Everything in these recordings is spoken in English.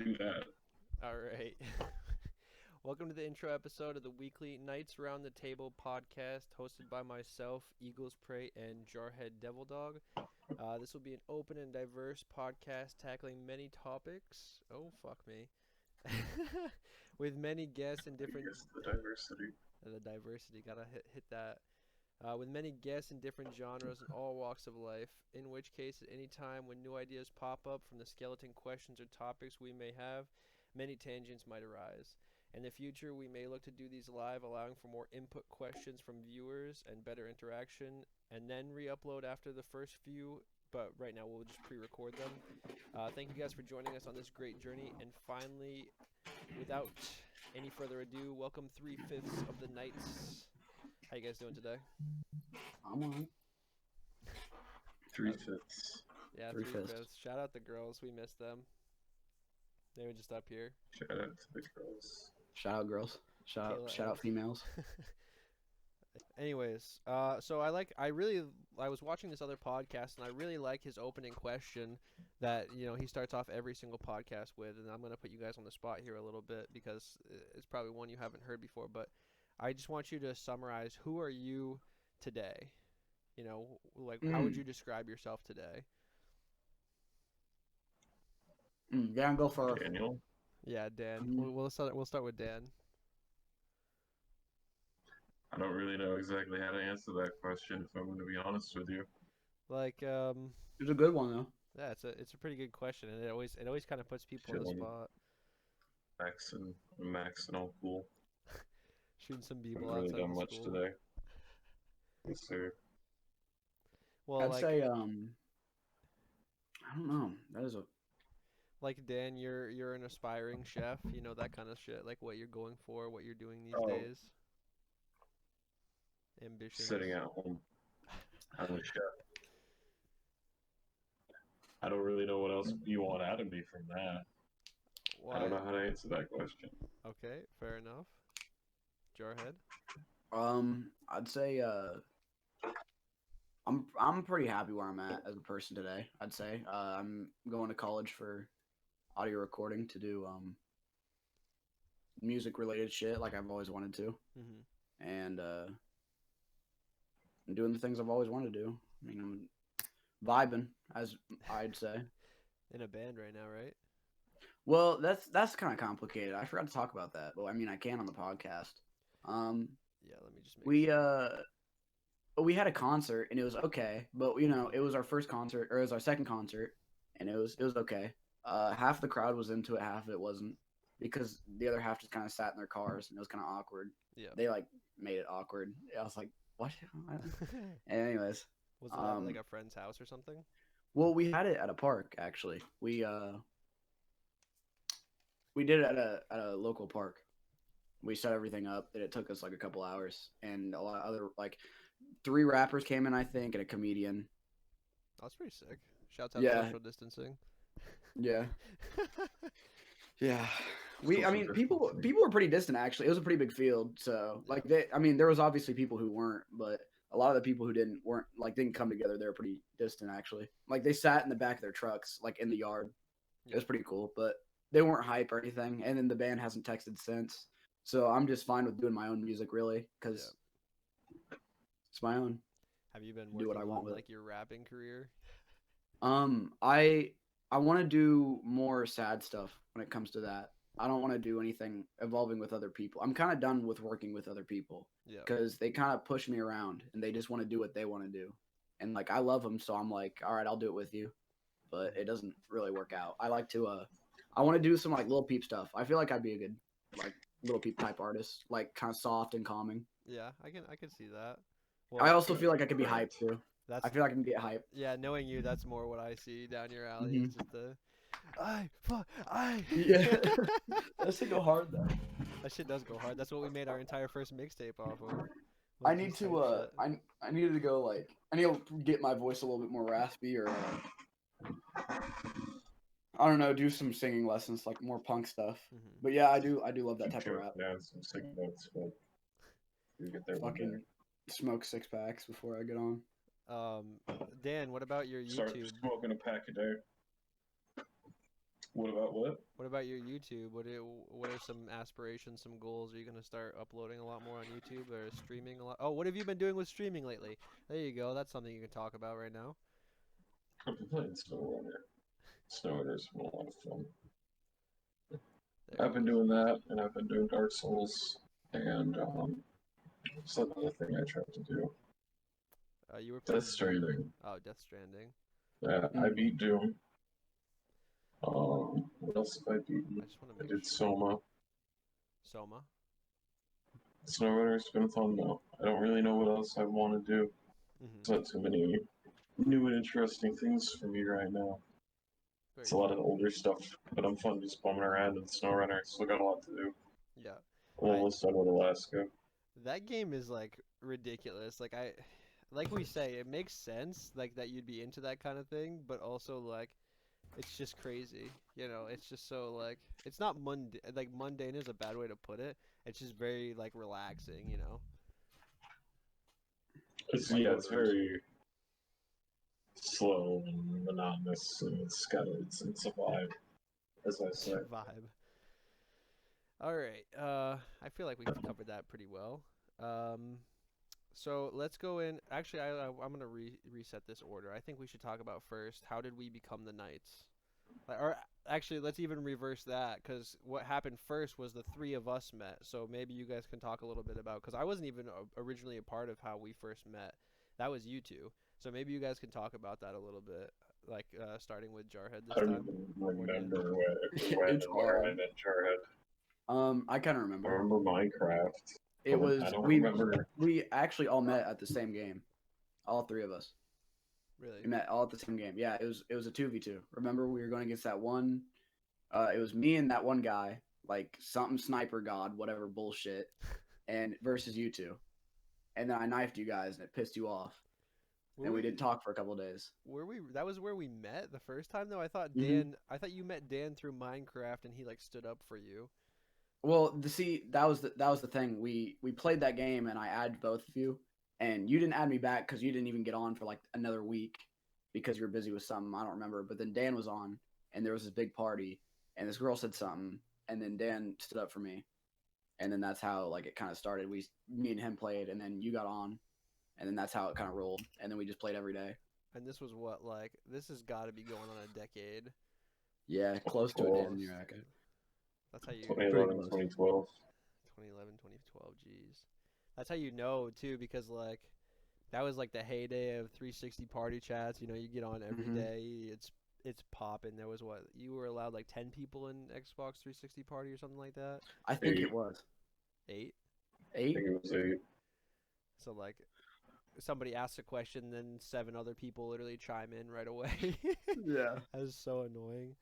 do that. All right. Welcome to the intro episode of the weekly Knights Around the Table podcast, hosted by myself, Eagles Prey, and Jarhead Devil Dog. This will be an open and diverse podcast tackling many topics. Oh, fuck me. With many guests and different. Yes, the diversity. The diversity, gotta hit that. With many guests in different genres and all walks of life, in which case, at any time when new ideas pop up from the skeleton questions or topics we may have, many tangents might arise. In the future, we may look to do these live, allowing for more input questions from viewers and better interaction, and then re-upload after the first few, but right now we'll just pre-record them. Thank you guys for joining us on this great journey, and finally, without any further ado, welcome 3/5 of the Knights. How you guys doing today? I'm on. 3/5. Yeah, 3/5. Shout out the girls. We missed them. They were just up here. Shout out to the girls. Shout out girls. Shout out females. Anyways, so I was watching this other podcast and I really like his opening question that, he starts off every single podcast with, and I'm going to put you guys on the spot here a little bit because it's probably one you haven't heard before, but I just want you to summarize, who are you today? How would you describe yourself today? Dan, go first. Daniel. Yeah, Dan. We'll start with Dan. I don't really know exactly how to answer that question, if I'm going to be honest with you. It's a good one though. Yeah, it's a pretty good question, and it always kind of puts people on the spot. Max and all cool. Shooting some b-ball I've really outside done the much school. today. Yes, sir. Well, I'd say I don't know. That is a Dan, you're an aspiring chef, that kind of shit, like what you're going for, what you're doing these days. Ambitions. Sitting at home. I'm a chef. I don't really know what else you want out of me from that. Why? I don't know how to answer that question. Okay, fair enough. Jarhead? I'd say I'm pretty happy where I'm at as a person today. I'd say I'm going to college for audio recording to do music related shit like I've always wanted to. Mm-hmm. And I'm doing the things I've always wanted to do. I mean, I'm vibing, as I'd say. In a band right now, right? Well, that's kind of complicated. I forgot to talk about that. Well, I mean, I can on the podcast. Yeah, let me just make sure. We had a concert and it was okay, but it was our first concert, or it was our second concert, and it was okay. Half the crowd was into it, half of it wasn't, because the other half just kind of sat in their cars and it was kind of awkward. Yeah. They made it awkward. I was like, what? Anyways. Was it at like a friend's house or something? Well, we had it at a park actually. We did it at a local park. We set everything up, and it took us like a couple hours, and a lot of other 3 rappers came in, I think, and a comedian. That's pretty sick. Shouts out to social distancing. Yeah. Yeah. People were pretty distant actually. It was a pretty big field, so there was obviously people who weren't, but a lot of the people who didn't come together. They were pretty distant actually. They sat in the back of their trucks, in the yard. Yeah. It was pretty cool, but they weren't hype or anything. And then the band hasn't texted since, so I'm just fine with doing my own music really, because it's my own. Have you been working what I want on with your rapping career? I want to do more sad stuff when it comes to that. I don't want to do anything involving with other people. I'm kind of done with working with other people. Yeah. Because they kind of push me around and they just want to do what they want to do. And I love them, so I'm like, all right, I'll do it with you. But it doesn't really work out. I like to I want to do some Lil Peep stuff. I feel like I'd be a good Lil Peep type artist, kind of soft and calming. Yeah, I can see that. Well, I also feel like I could be hyped too. I feel like I can get hyped. Yeah, knowing you, that's more what I see down your alley. Mm-hmm. It's just I. Yeah. That shit go hard though. That shit does go hard. That's what we made our entire first mixtape off of. I need to I needed to go I need to get my voice a little bit more raspy, or I don't know, do some singing lessons, more punk stuff. Mm-hmm. But yeah, I do love that type of rap. Yeah, some singing notes, but you get there fucking smoke 6 packs before I get on. Dan, what about your YouTube? Start smoking a pack a day. What about what? What about your YouTube? What are some aspirations, some goals? Are you gonna start uploading a lot more on YouTube or streaming a lot? Oh, what have you been doing with streaming lately? There you go. That's something you can talk about right now. I've been playing SnowRunner. SnowRunner's been a lot of fun. I've been doing that, and I've been doing Dark Souls, and what's that other thing I tried to do? You were Death Stranding. Oh, Death Stranding. Yeah, I beat Doom. What else have I beaten? I just want to I make did sure. Soma. Soma. SnowRunner's been fun though. I don't really know what else I want to do. There's not too many new and interesting things for me right now. Very It's a lot of older stuff, but I'm fun just bumming around in SnowRunner. Still got a lot to do. Yeah. I'm almost done with Alaska. That game is like ridiculous. Like we say, it makes sense like that you'd be into that kind of thing, but also like it's just crazy. You know, it's just so like it's not mundane. Like mundane is a bad way to put it. It's just very like relaxing. You know. It's very slow and monotonous, and it's a vibe, as I say. Vibe. All right. I feel like we covered that pretty well. So let's go in. Actually, I'm gonna reset this order. I think we should talk about first. How did we become the Knights? Or actually, let's even reverse that, because what happened first was the three of us met. So maybe you guys can talk a little bit about, because I wasn't even originally a part of how we first met. That was you two. So maybe you guys can talk about that a little bit, like starting with Jarhead this time. I don't even remember where I met Jarhead. I kind of remember. I remember Minecraft. It was I don't remember. We actually all met at the same game, all three of us. Really? We met all at the same game. Yeah, it was a 2v2. Remember, we were going against that one. It was me and that one guy, like something sniper god, whatever bullshit, and versus you two. And then I knifed you guys, and it pissed you off. And we didn't talk for a couple of days. Were we? That was where we met the first time, though. I thought I thought you met Dan through Minecraft, and he like stood up for you. Well, that was the thing. We played that game, and I added both of you, and you didn't add me back because you didn't even get on for like another week because you were busy with something. I don't remember. But then Dan was on, and there was this big party, and this girl said something, and then Dan stood up for me, and then that's how like it kind of started. Me and him played, and then you got on, and then that's how it kind of rolled, and then we just played every day. And this was what, like, this has got to be going on a decade. Yeah, close to a damn year. That's how you. 2011, 2012. 2011, 2012. Jeez, that's how you know too, because like that was like the heyday of 360 party chats. You know, you get on every day. It's popping. There was what, you were allowed like 10 people in Xbox 360 party or something like that. I think it was 8. I think it was 8. So like somebody asks a question, then 7 other people literally chime in right away. Yeah, that was so annoying.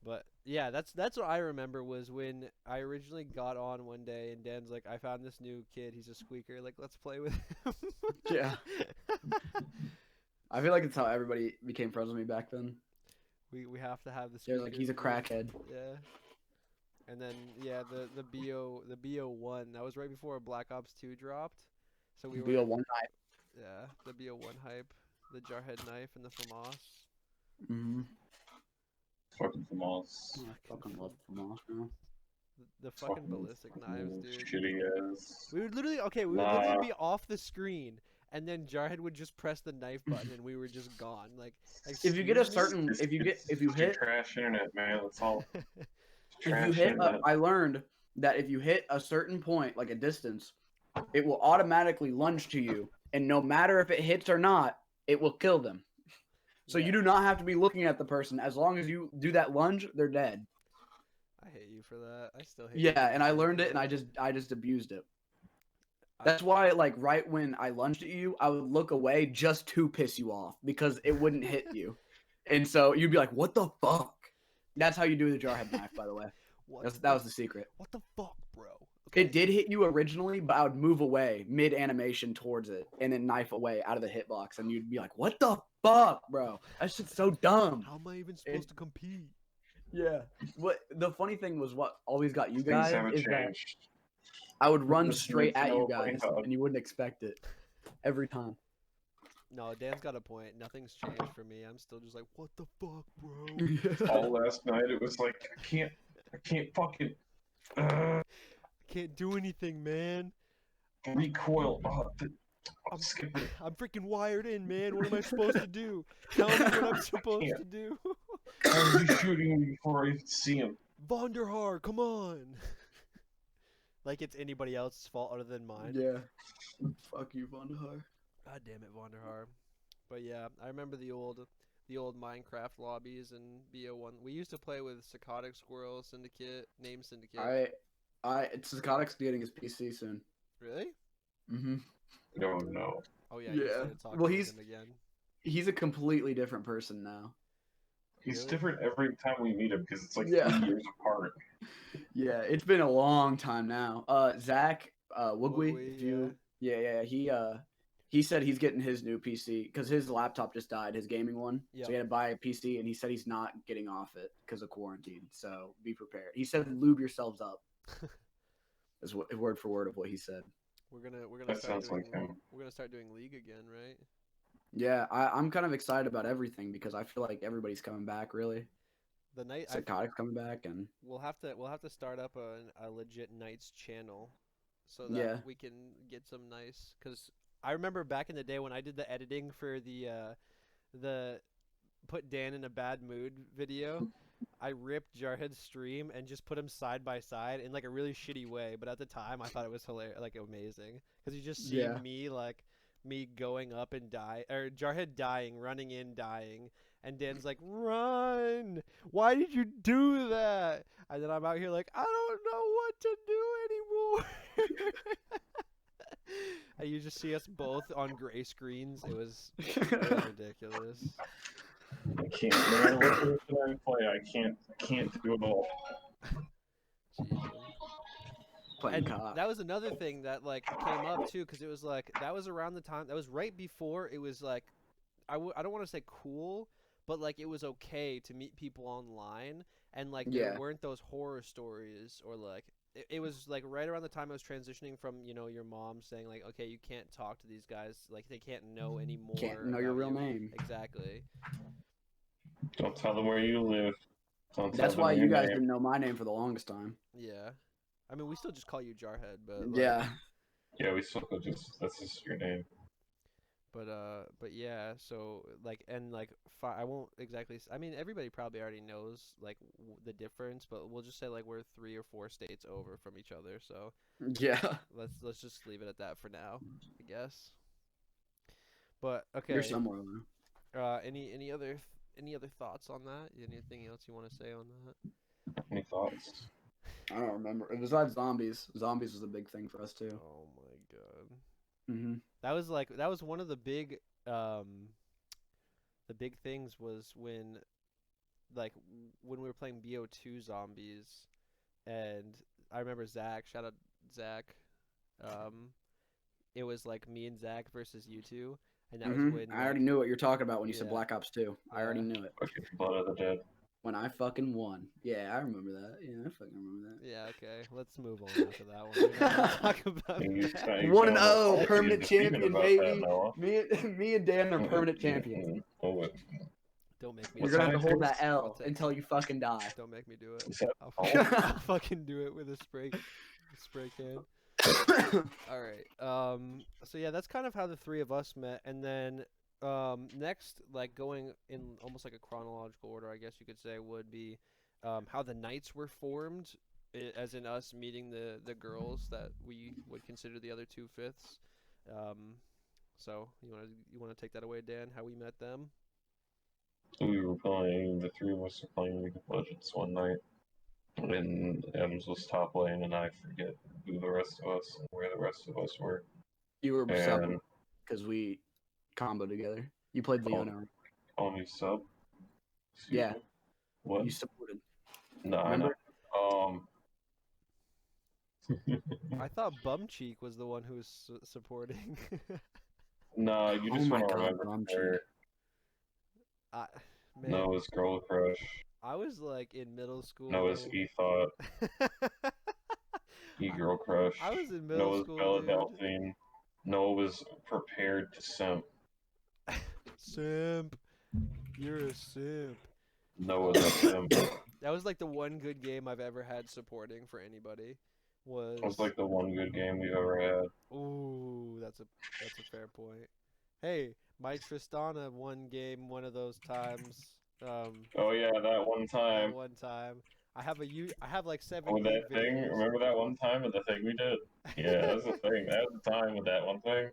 But yeah, that's what I remember was when I originally got on one day and Dan's like, I found this new kid, he's a squeaker, like let's play with him. Yeah. I feel like it's how everybody became friends with me back then. We have to have this. They're like, he's a crackhead. Yeah. And then yeah, the BO1, that was right before Black Ops 2 dropped. So we were BO1 hype. Yeah, the BO1 hype, the Jarhead knife and the FAMAS. Mm-hmm. Fucking FAMAS. I fucking love FAMAS now. The fucking ballistic knives, dude. Shitty ass. We would literally literally be off the screen, and then Jarhead would just press the knife button, and we were just gone. Like if you get a certain, if you hit trash internet, man, that's all. If you hit, I learned that if you hit a certain point, like a distance, it will automatically lunge to you, and no matter if it hits or not, it will kill them. So you do not have to be looking at the person. As long as you do that lunge, they're dead. I hate you for that. I still hate you. Yeah, and I learned it, and I just abused it. That's why, like, right when I lunged at you, I would look away just to piss you off because it wouldn't hit you. And so you'd be like, what the fuck? That's how you do the Jarhead knife, by the way. That was the secret. What the fuck, bro? Okay. It did hit you originally, but I would move away mid-animation towards it and then knife away out of the hitbox, and you'd be like, what the fuck, bro? That shit's so dumb. How am I even supposed to compete? Yeah. What the funny thing was, what always got you guys is changed. that I would run straight at you guys, and you wouldn't expect it every time. No, Dan's got a point. Nothing's changed for me. I'm still just like, what the fuck, bro? All last night it was like I can't fucking Can't do anything, man. recoil. I'm skipping. I'm freaking wired in, man. What am I supposed to do? Tell me what I'm supposed to do. How is he shooting me before I even see him? Vonderhaar, come on. Like it's anybody else's fault other than mine. Yeah. Fuck you, Vonderhaar. God damn it, Vonderhaar. But yeah, I remember the old Minecraft lobbies and BO1. We used to play with Psychotic Squirrel Syndicate, Name Syndicate. Psychotic's getting his PC soon. Really? Mm-hmm. No. Oh yeah. You started talking Well, to he's him again. he's a completely different person now. He's Really? different every time we meet him because it's like Yeah. 3 years apart. Yeah, it's been a long time now. Zach Woogwee, Woogwee, if you he said he's getting his new PC because his laptop just died, his gaming one. Yep. So he had to buy a PC, and he said he's not getting off it because of quarantine. So be prepared. He said, "Lube yourselves up." Is word for word of what he said. We're gonna That start sounds doing, like him. we're gonna start doing League again, right? Yeah, I'm kind of excited about everything because I feel like everybody's coming back. Really, The night Psychotic's coming back, and we'll have to start up a legit Knights channel, so that Yeah. we can get some nice. Cause I remember back in the day when I did the editing for the put Dan in a bad mood video. I ripped Jarhead's stream and just put him side by side in like a really shitty way, but at the time I thought it was hilarious, like amazing, because you just see Yeah. me going up and die, or Jarhead dying, running in, dying, and Dan's like, "Run! Why did you do that?" And then I'm out here like, "I don't know what to do anymore." And you just see us both on gray screens. It was ridiculous. I can't. No matter what position I play, I can't do it all. Jeez. playing And COD. that was another thing that like came up too, because it was like that was around the time, that was right before it was like I don't want to say cool, but like it was okay to meet people online, and like there Yeah. weren't those horror stories, or like it was like right around the time I was transitioning from, you know, your mom saying like, okay, you can't talk to these guys, like they can't know anymore. Can't know your about real you. name. Exactly. Don't tell them where you live. Don't tell That's them why your you guys name. didn't know my name for the longest time. Yeah. I mean, we still just call you Jarhead, but like, Yeah. Yeah, we still could just. That's just your name. But yeah, so like, and like I won't exactly I mean, everybody probably already knows like the difference, but we'll just say like we're 3 or 4 states over from each other, so Yeah. let's just leave it at that for now, I guess. But okay, You're somewhere there. any other thoughts on that? Anything else you want to say on that? Any thoughts? I don't remember. Besides zombies was a big thing for us too. Oh my god. Mm-hmm. That was one of the big things was when we were playing BO2 zombies, and I remember Zach, shout out Zach, it was like me and Zach versus you two, and that was when I already knew what you're talking about when you said Yeah. Black Ops 2. I already Yeah. knew it. Okay, Blood of the Dead. When I fucking won. Yeah, I remember that. Yeah, I fucking remember that. Yeah, okay, let's move on after that one. We don't want to talk about You that. sound- you 1-0, sound like permanent you're defeated champion, about baby. that, Noah. Me and Dan are permanent champions. Oh, wait. Don't make me. You're What's gonna have that to hold against- that I'll L take- until you fucking die. Don't make me do it. Is that I'll all? I'll fucking do it with a spray can. All right. So yeah, that's kind of how the three of us met, and then next, like going in almost like a chronological order, I guess you could say, would be how the Knights were formed, as in us meeting the girls that we would consider the other 2/5. So you wanna take that away, Dan? How we met them? We were playing, the three of us were playing League of Legends one night, and Ems was top lane, and I forget who the rest of us and where the rest of us were. You were And subbing because we comboed together. You played Leona. call me sub. Excuse Yeah. me? What? You supported. No, I know. Remember? I thought Bumcheek was the one who was supporting. No, you Oh just my want to God, remember Bumcheek. her. Man, Noah's girl crush. I was like in middle school. Noah's e-thought. E-girl crush. I was in middle Noah's school, Bella dude. Delphine. Noah was prepared to simp. Simp. You're a simp. No, that's him. That was like the one good game I've ever had supporting for anybody. It was like the one good game we've ever had. Ooh, that's a fair point. Hey, my Tristana won game one of those times. Oh yeah, that one time. That one time. I have like 7 With league that thing, videos. remember that one time with the thing we did? Yeah, that was the thing. That was the time with that one thing.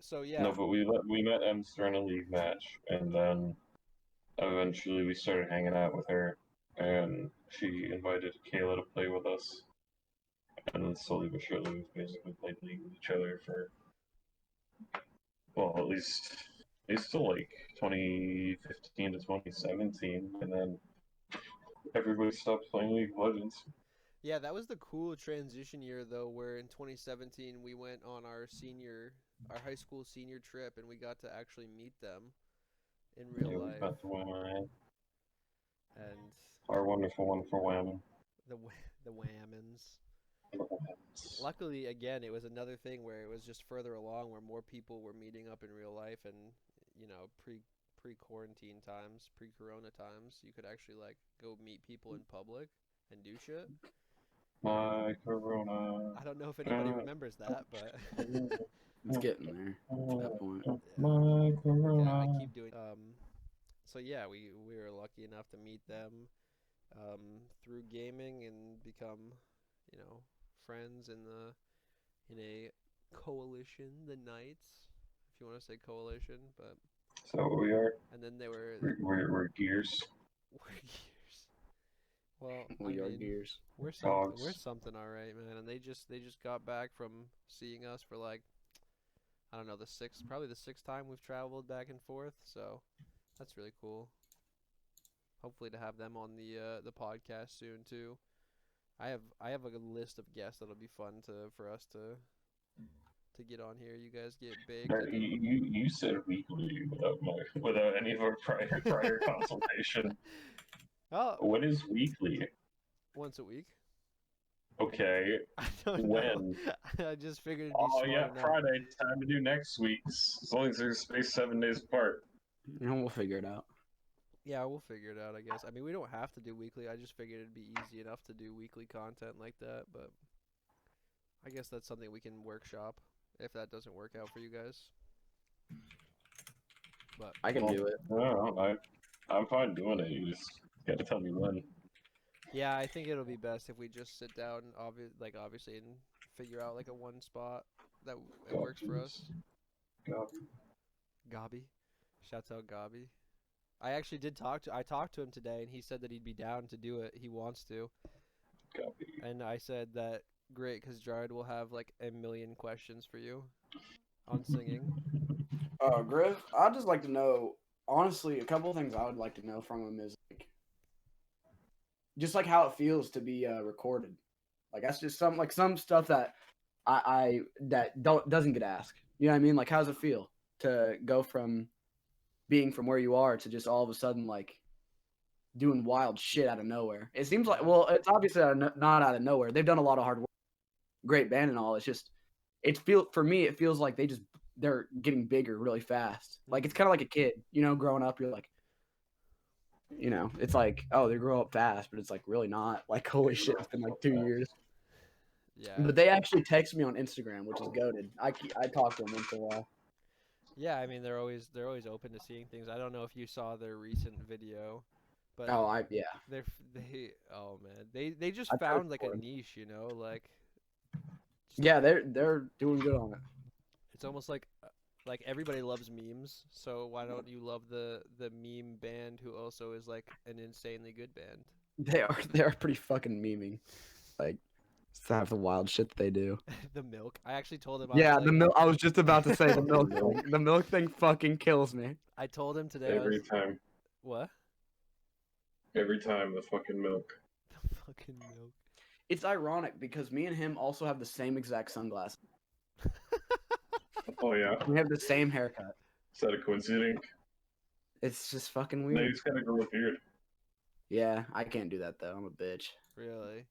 So yeah. No, but we met Emster in a league match, and then eventually we started hanging out with her, and she invited Kayla to play with us, and then slowly but surely we basically played league with each other for, well, at least till like 2015 to 2017, and then everybody stopped playing League of Legends. Yeah, that was the cool transition year though, where in 2017 we went on our high school senior trip, and we got to actually meet them in real life. We got the women. And Our wonderful, wonderful women. The Whammons. Luckily, again, it was another thing where it was just further along, where more people were meeting up in real life, and pre-quarantine times, pre-corona times, you could actually like go meet people in public and do shit. My Corona. I don't know if anybody remembers that, but it's getting there at that point. My Corona. I keep doing. So yeah, we were lucky enough to meet them through gaming and become, friends in a coalition, the Knights, if you want to say coalition, but. Is that what we are? And then they were. We're gears. We're gears. Well, we are gears. We're something, all right, man. And they just got back from seeing us for like, I don't know, probably the sixth time we've traveled back and forth. So that's really cool. Hopefully to have them on the podcast soon too. I have a list of guests that'll be fun for us to get on here. You guys get big. You said weekly without any of our prior consultation. Oh, what is weekly? Once a week. Okay. I don't when? know. I just figured it'd be smart enough. Friday. Time to do next week's. As long as there's space 7 days apart. We'll figure it out. Yeah, we'll figure it out, I guess. I mean, we don't have to do weekly. I just figured it'd be easy enough to do weekly content like that, but I guess that's something we can workshop if that doesn't work out for you guys. But I can do it. No, I'm fine doing it. You just gotta tell me when. Yeah, I think it'll be best if we just sit down, obviously, and figure out like a one spot that works for us. Gabi. Shouts out Gabi. I actually talked to him today, and he said that he'd be down to do it. He wants to. Gabi. And I said that great, because Jared will have like a million questions for you on singing. Griff, I'd just like to know, honestly, a couple of things I would like to know from him is like, just like how it feels to be recorded. Like that's just some stuff that doesn't get asked. You know what I mean? Like how does it feel to go from being from where you are to just all of a sudden like doing wild shit out of nowhere? It seems like, well, it's obviously not out of nowhere. They've done a lot of hard work, great band and all. It's just for me it feels like they're getting bigger really fast. Like it's kind of like a kid, growing up. You're like, it's like, oh, they grow up fast, but it's like really not. Like holy shit, it's been like 2 years. Yeah. But they actually text me on Instagram, which is goated. I talk to them once in a while. Yeah, I mean they're always open to seeing things. I don't know if you saw their recent video, but they just found like a niche, like. Yeah, they're doing good on it. It's almost like everybody loves memes, so why don't you love the meme band who also is like an insanely good band? They are pretty fucking meming, like half the wild shit that they do. The milk. I actually told him. Yeah, the milk. I was just about to say the milk thing. The milk thing fucking kills me. I told him today. Every time. What? Every time the fucking milk. The fucking milk. It's ironic because me and him also have the same exact sunglasses. Oh yeah. We have the same haircut. Is that a coincidence? It's just fucking weird. No, he's gotta grow a beard. Yeah, I can't do that though. I'm a bitch. Really?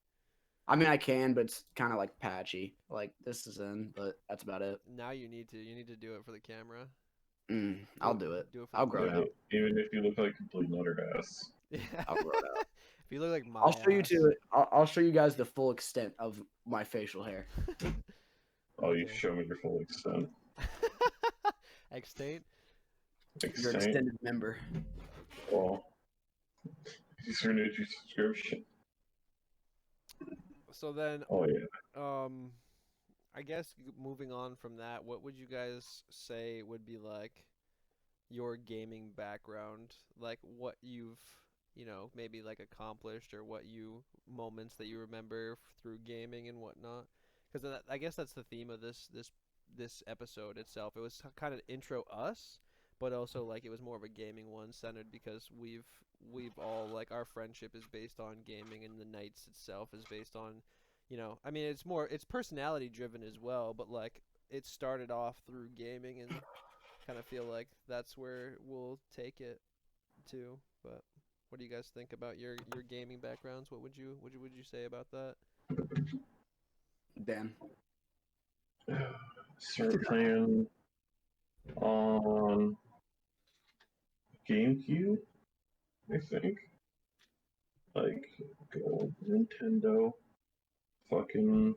I mean, I can, but it's kind of like patchy. Like this is in, but that's about it. Now you need to do it for the camera. I'll do it. Do it for I'll the grow it Yeah, out. even if you look like complete and utter ass. Yeah. I'll grow it out. If you look like my I'll show you ass. to. I'll show you guys the full extent of my facial hair. Oh, you Okay. show me your full extent. Extant. Your Extant. extended member. Well, he's renewed your subscription. So then, Oh yeah. I guess moving on from that, what would you guys say would be like your gaming background? Like what you've, maybe like accomplished or what you moments that you remember through gaming and whatnot. Because I guess that's the theme of this episode itself. It was kind of intro us, but also like it was more of a gaming one centered because we've all like our friendship is based on gaming and the nights itself is based on, I mean it's personality driven as well, but like it started off through gaming and kind of feel like that's where we'll take it to. But what do you guys think about your gaming backgrounds? What would you say about that? Dan. Started playing on GameCube, I think. Like, good old Nintendo, fucking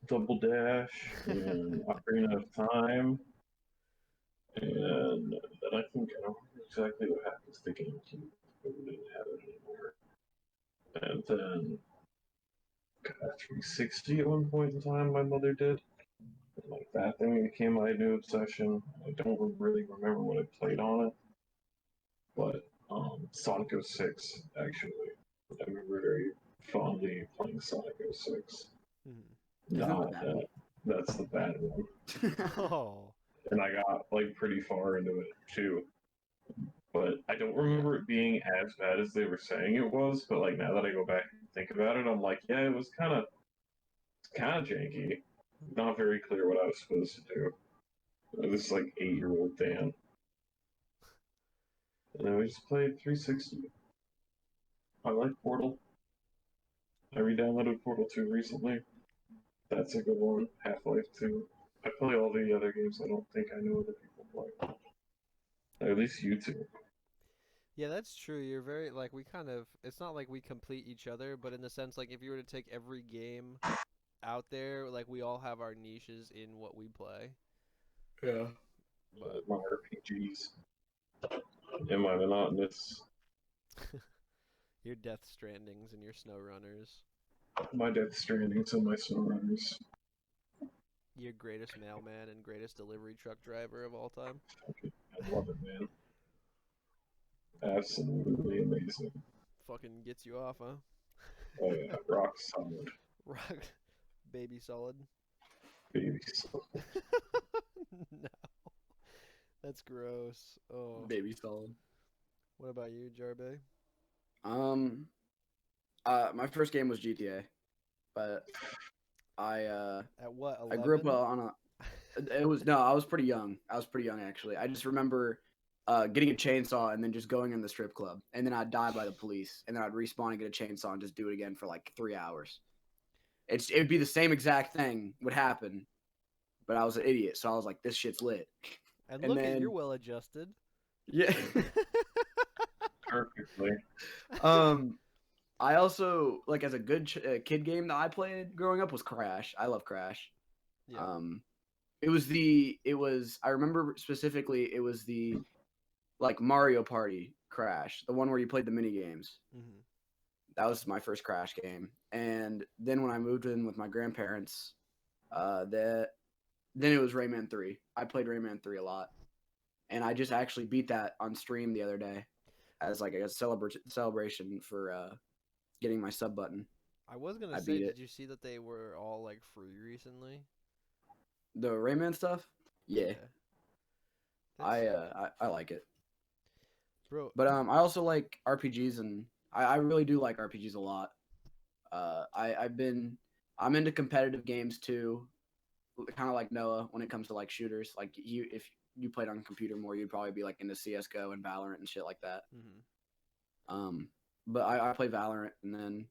Double Dash, and Ocarina of Time. And then I think, I don't remember exactly what happens to GameCube, but we didn't have it anymore. And then got a 360 at one point in time, my mother did. And like that thing became my new obsession. I don't really remember what I played on it, but Sonic 06, actually. I remember very fondly playing Sonic 06. Mhm. Isn't Not that that. That's the bad one. Oh. And I got like pretty far into it too. But I don't remember it being as bad as they were saying it was. But like now that I go back and think about it, I'm like, yeah, it was kind of janky. Not very clear what I was supposed to do. It was like 8-year-old Dan. And then we just played 360. I like Portal. I re-downloaded Portal 2 recently. That's a good one. Half-Life 2. I play all the other games I don't think I know other people play. At least you two. Yeah, that's true. You're very like we kind of it's not like we complete each other, but in the sense like if you were to take every game out there, like we all have our niches in what we play. Yeah. But My RPGs. And my monotonous. your Death Strandings and your Snow Runners, My Death Strandings and my SnowRunners. your greatest mailman and greatest delivery truck driver of all time. I love it, man. Absolutely amazing. Fucking gets you off, huh? Oh yeah, rock solid. Rock, baby solid. Baby solid. No, that's gross. Oh, Baby solid. what about you, Jarbe? My first game was GTA, but I At what, I grew up 11? on a. It was no, I was pretty young. I was pretty young actually. I just remember getting a chainsaw and then just going in the strip club, and then I'd die by the police, and then I'd respawn and get a chainsaw and just do it again for like 3 hours. It would be the same exact thing would happen, but I was an idiot, so I was like, this shit's lit. And And look at then- you're well adjusted. Yeah. Perfectly. I also like as a good kid game that I played growing up was Crash. I love Crash. Yeah. It was I remember specifically it was the like Mario Party Crash, the one where you played the mini games. Hmm. That was my first Crash game. And then when I moved in with my grandparents, then it was Rayman 3. I played Rayman 3 a lot. And I just actually beat that on stream the other day as like a celebration for getting my sub button. I was gonna I say, beat it. did you see that they were all like free recently? The Rayman stuff? Yeah. That's- I like it. bro. But I also like RPGs, and I really do like RPGs a lot. I'm into competitive games too, kind of like Noah when it comes to like shooters. Like if you played on a computer more, you'd probably be like into CS:GO and Valorant and shit like that. Hmm. But I play Valorant, and then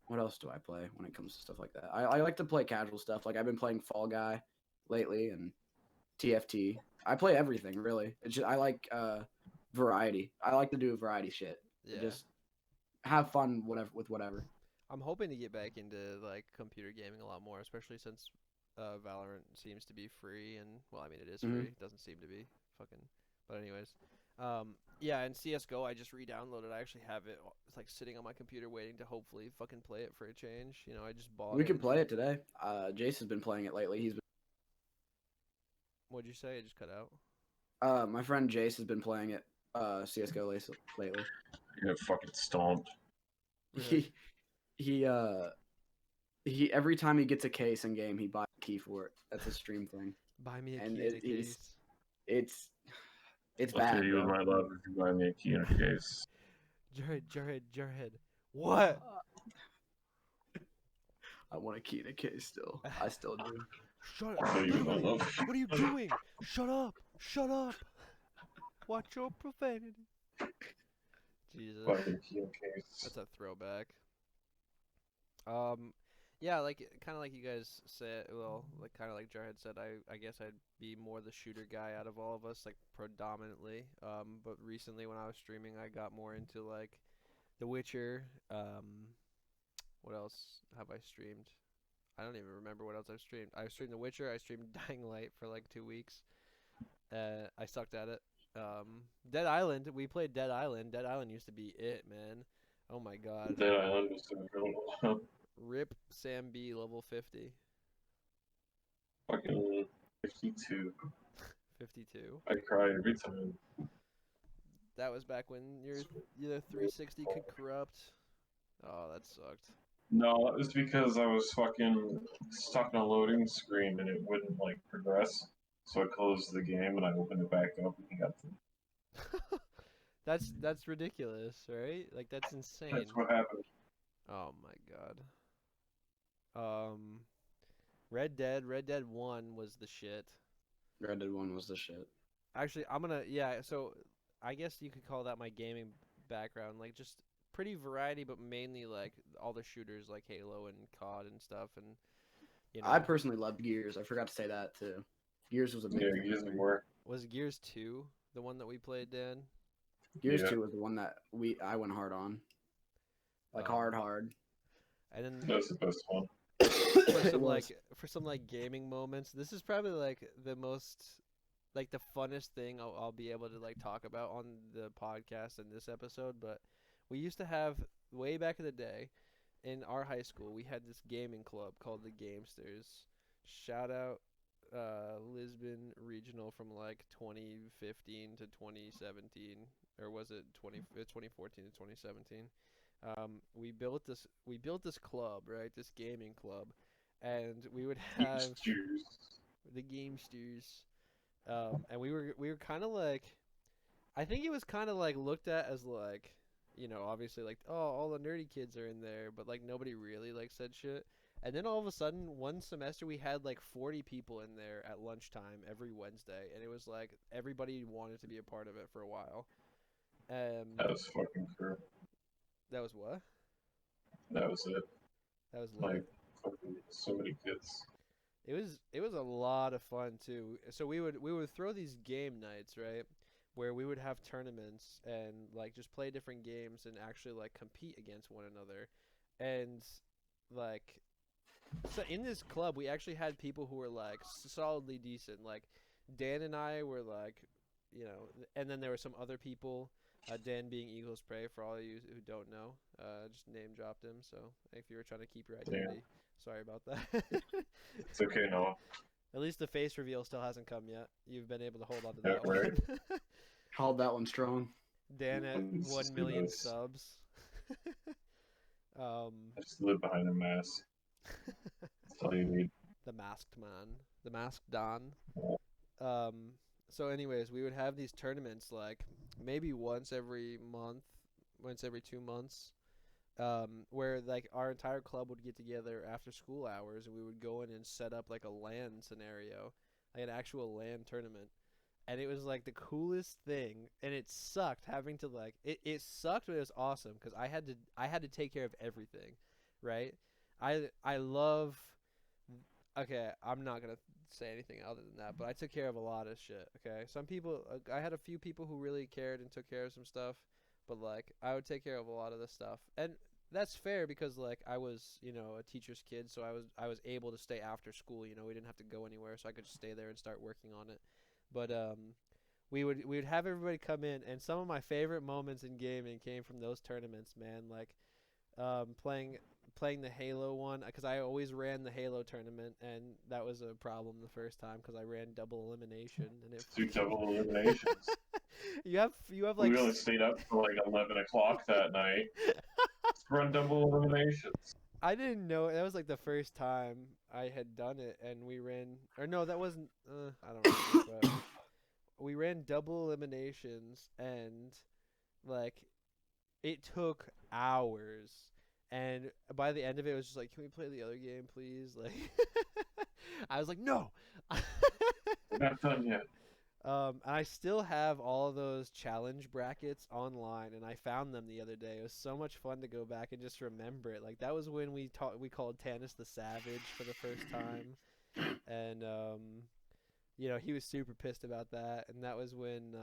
what else do I play when it comes to stuff like that? I like to play casual stuff. Like I've been playing Fall Guy lately and TFT. I play everything really. I like variety. I like to do variety shit. Yeah. Just have fun whatever. I'm hoping to get back into like computer gaming a lot more, especially since Valorant seems to be free and well, I mean it is Mhm. free. It doesn't seem to be fucking. But anyways, yeah, and CS:GO I just re-downloaded. I actually have it. It's like sitting on my computer waiting to hopefully fucking play it for a change. You know, I just bought We it. can play it today. Jace has been playing it lately. What'd you say? It just cut out. My friend Jace has been playing it CS:GO lately. You get fucking stomped. Really? He every time he gets a case in game, he buys a key for it. That's a stream thing. Buy me a And key in a case. It's I'll bad. pay you with Bro. my love if you buy me a key in a case. Jarhead. What? I want a key in a case still. I still do. Shut I'll up. pay you with my Literally, love. what are you doing? Shut up. Watch your profanity. Jesus. Buy me a key in a case. That's a throwback. Yeah, like kind of like you guys said. Well, like kind of like Jarhead said. I guess I'd be more the shooter guy out of all of us, like predominantly. But recently when I was streaming, I got more into like The Witcher. What else have I streamed? I don't even remember what else I've streamed. I streamed The Witcher. I streamed Dying Light for like 2 weeks. I sucked at it. Dead Island. We played Dead Island. Dead Island used to be it, man. Oh my god. Dead Island was so Rip Sam B level 50. fucking 52. 52. I cry every time. That was back when your 360 could corrupt. Oh, that sucked. No, it was because I was fucking stuck on a loading screen and it wouldn't like progress. So I closed the game and I opened it back up and got the. That's ridiculous, right? Like that's insane. That's what happened. Oh my god. Red Dead 1 was the shit. Red Dead 1 was the shit. Actually, so I guess you could call that my gaming background, like just pretty variety, but mainly like all the shooters like Halo and COD and stuff, and you know. I personally loved Gears. I forgot to say that too. Gears was a big thing. Gears were. Was Gears 2 the one that we played, Dan? Gears 2 was the one that I went hard on. Like hard. And then That was the best one. for some gaming moments, this is probably like the most like the funnest thing I'll be able to like talk about on the podcast in this episode, but we used to have way back in the day in our high school, we had this gaming club called the Gamesters. Shout out Lisbon Regional from like 2015 to 2017, or was it 2014 to 2017? We built this club, right? This gaming club, and we would have the Gamesters, and we were kind of like, I think it was kind of like looked at as like, you know, obviously like, oh, all the nerdy kids are in there, but like nobody really like said shit. And then all of a sudden, one semester we had like 40 people in there at lunchtime every Wednesday, and it was like everybody wanted to be a part of it for a while. That was fucking true. That was what? That was it. That was like fucking so many kids. It was a lot of fun too. So we would throw these game nights, right? Where we would have tournaments and like just play different games and actually like compete against one another. And like so in this club we actually had people who were like solidly decent. Like Dan and I were like, you know, and then there were some other people, Dan being Eagles Prey for all of you who don't know. Just name dropped him, so if you were trying to keep your identity, sorry about that. It's okay, Noah. At least the face reveal still hasn't come yet. You've been able to hold on to Yeah, that right. one. Held that one strong. Dan at 1 million subs. I just live behind a mask. That's all you need. The masked man. The masked Don. So anyways, we would have these tournaments like maybe once every 2 months, where like our entire club would get together after school hours and we would go in and set up like a LAN scenario, like an actual LAN tournament. And it was like the coolest thing, and it sucked having to like it sucked, but it was awesome because I had to take care of everything. right? I love. Okay, I'm not gonna say anything other than that, but I took care of a lot of shit. Okay, some people, I had a few people who really cared and took care of some stuff, but like I would take care of a lot of the stuff, and that's fair because like I was, a teacher's kid, so I was able to stay after school. We didn't have to go anywhere, so I could just stay there and start working on it. But we would have everybody come in, and some of my favorite moments in gaming came from those tournaments, man. Like playing the Halo one, because I always ran the Halo tournament, and that was a problem the first time because I ran double elimination, and it Two double eliminations. you have like We only stayed up till like 11 o'clock that night. Run double eliminations. I didn't know that was like the first time I had done it, and we ran, or no, that wasn't. I don't remember, but we ran double eliminations, and like it took hours. And by the end of it, it was just like, can we play the other game, please? Like, I was like, no. We're not done yet. And I still have all those challenge brackets online, and I found them the other day. It was so much fun to go back and just remember it. Like that was when we called Tannis the Savage for the first time, and he was super pissed about that. And that was when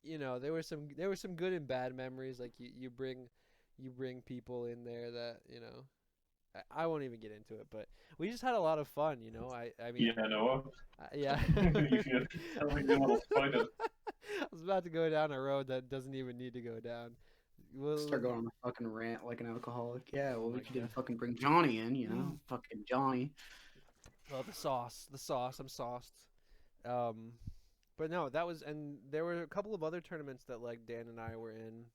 there were some good and bad memories. Like you bring people in there that I won't even get into it, but we just had a lot of fun. I mean, yeah, Noah. Yeah. Tell me a little spider. I was about to go down a road that doesn't even need to go down. Start going on a fucking rant like an alcoholic. Yeah, well, we could God. fucking bring Johnny in, fucking Johnny. Well, the sauce, I'm sauced. But no, that was, and there were a couple of other tournaments that like Dan and I were in,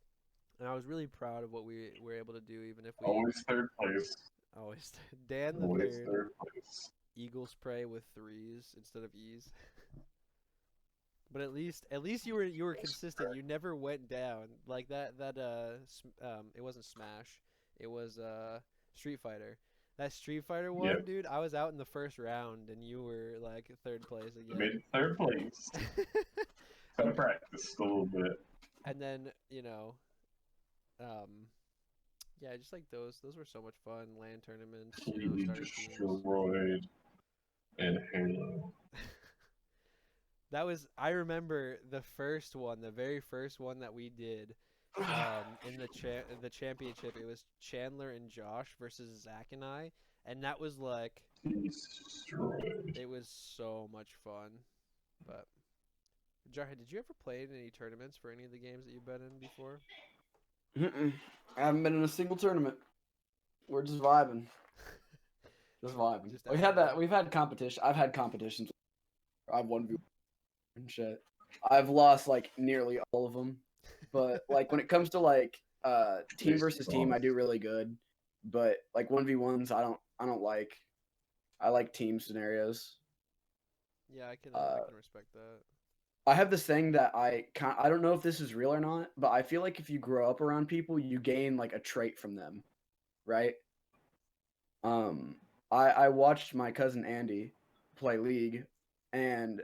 and I was really proud of what we were able to do, even if we always third place. Always Dan the Always third place. Eagle spray with 3s instead of E's. But at least you were consistent. You never went down like that. It wasn't Smash. It was Street Fighter. That Street Fighter one, Yep. dude. I was out in the first round, and you were like third place again. I made it third place. I practiced a little bit. And then yeah, just like those were so much fun. LAN tournaments. Completely starting teams. destroyed in Halo. That was, I remember the very first one that we did in the championship. It was Chandler and Josh versus Zach and I, and that was like Destroyed. it was so much fun. But Jarhead, did you ever play in any tournaments for any of the games that you've been in before? I haven't been in a single tournament. We're just vibing. Just vibing. We've had competition. I've had competitions. I've won and shit. I've lost like nearly all of them. But like when it comes to like team versus team, I do really good. But like 1v1s, I don't like. I like team scenarios. Yeah, I can respect that. I have this thing that I don't know if this is real or not, but I feel like if you grow up around people, you gain like a trait from them, right? I watched my cousin Andy play League, and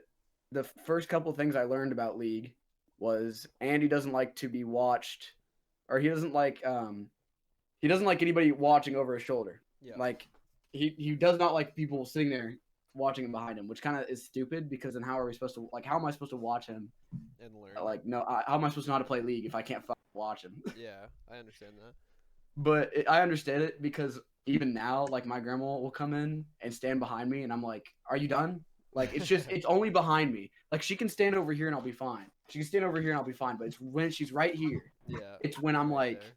the first couple of things I learned about League was Andy doesn't like to be watched, or he doesn't like anybody watching over his shoulder. Yeah. Like he does not like people sitting there watching him behind him, which kind of is stupid because then how am I supposed to watch him and learn? Like, no, how am I supposed to know how to play League if I can't fucking watch him? Yeah, I understand that. But I understand it because even now, like, my grandma will come in and stand behind me, and I'm like, are you done? Like, it's only behind me. Like, she can stand over here and I'll be fine. She can stand over here and I'll be fine, but it's when she's right here. Yeah. It's when I'm right like, there.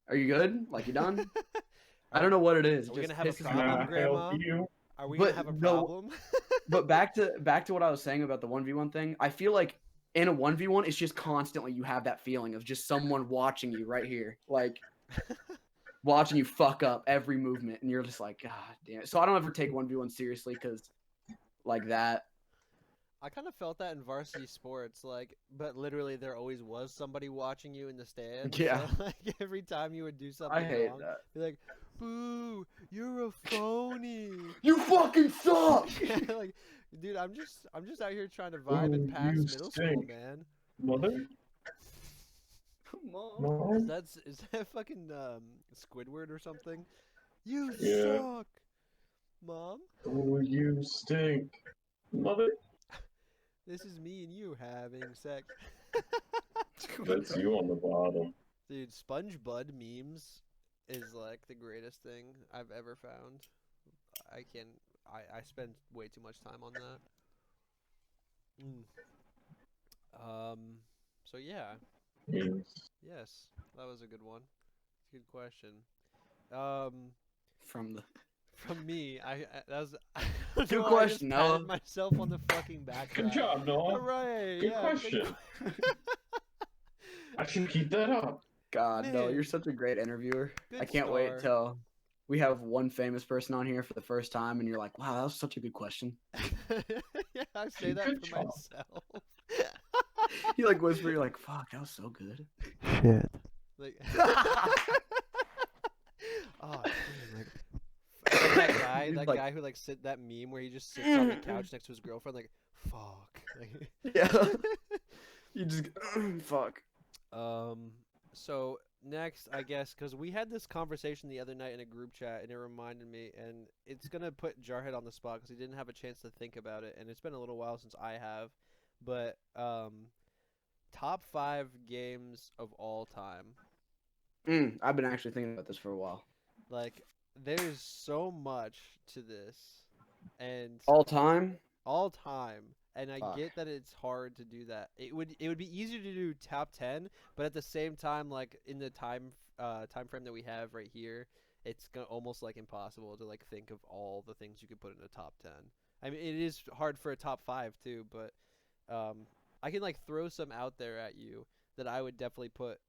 Are you good? Like, you done? I don't know what it is. Are we Just gonna have a pisses me problem, off. Grandma? You? Are we But gonna have a problem? But back to what I was saying about the 1v1 thing. I feel like in a 1v1, it's just constantly you have that feeling of just someone watching you right here, like watching you fuck up every movement, and you're just like, God damn it. So I don't ever take 1v1 seriously because like that. I kind of felt that in varsity sports, like, but literally there always was somebody watching you in the stands. Yeah. So, like every time you would do something I hate wrong, that. be like, "Boo, you're a phony." You fucking suck. Like, dude, I'm just out here trying to vibe and pass you middle school, stink. man. Mother? Mom. Is that fucking Squidward or something? You Yeah. suck, Mom. Oh, you stink, mother. This is me and you having sex. That's you on the bottom. Dude, SpongeBob memes is like the greatest thing I've ever found. I spend way too much time on that. So yeah. Yes. Yes, that was a good one. Good question. From the From me, that was Good I question, just patted Noah. myself on the fucking back. Good job, Noah. Hooray! Good Yeah, question. I should keep that up. God, no, Man. you're such a great interviewer. Good I can't star. wait till we have one famous person on here for the first time, and you're like, "Wow, that was such a good question." Yeah, I say that Good for job. myself. You like whisper, you're like, "Fuck, that was so good." Shit. Like, oh, damn, like He's that like- guy who like that meme where he just sits on the couch next to his girlfriend, like, fuck. Like, Yeah. You just fuck. So next, I guess, because we had this conversation the other night in a group chat, and it reminded me, and it's gonna put Jarhead on the spot because he didn't have a chance to think about it, and it's been a little while since I have. But top 5 games of all time. I've been actually thinking about this for a while. Like, there's so much to this, and All time? all time. And I Fuck. get that it's hard to do that. It would be easier to do top 10, but at the same time, like in the time frame that we have right here, it's almost like impossible to like think of all the things you could put in a top 10. I mean, it is hard for a top 5 too, but I can like throw some out there at you that I would definitely put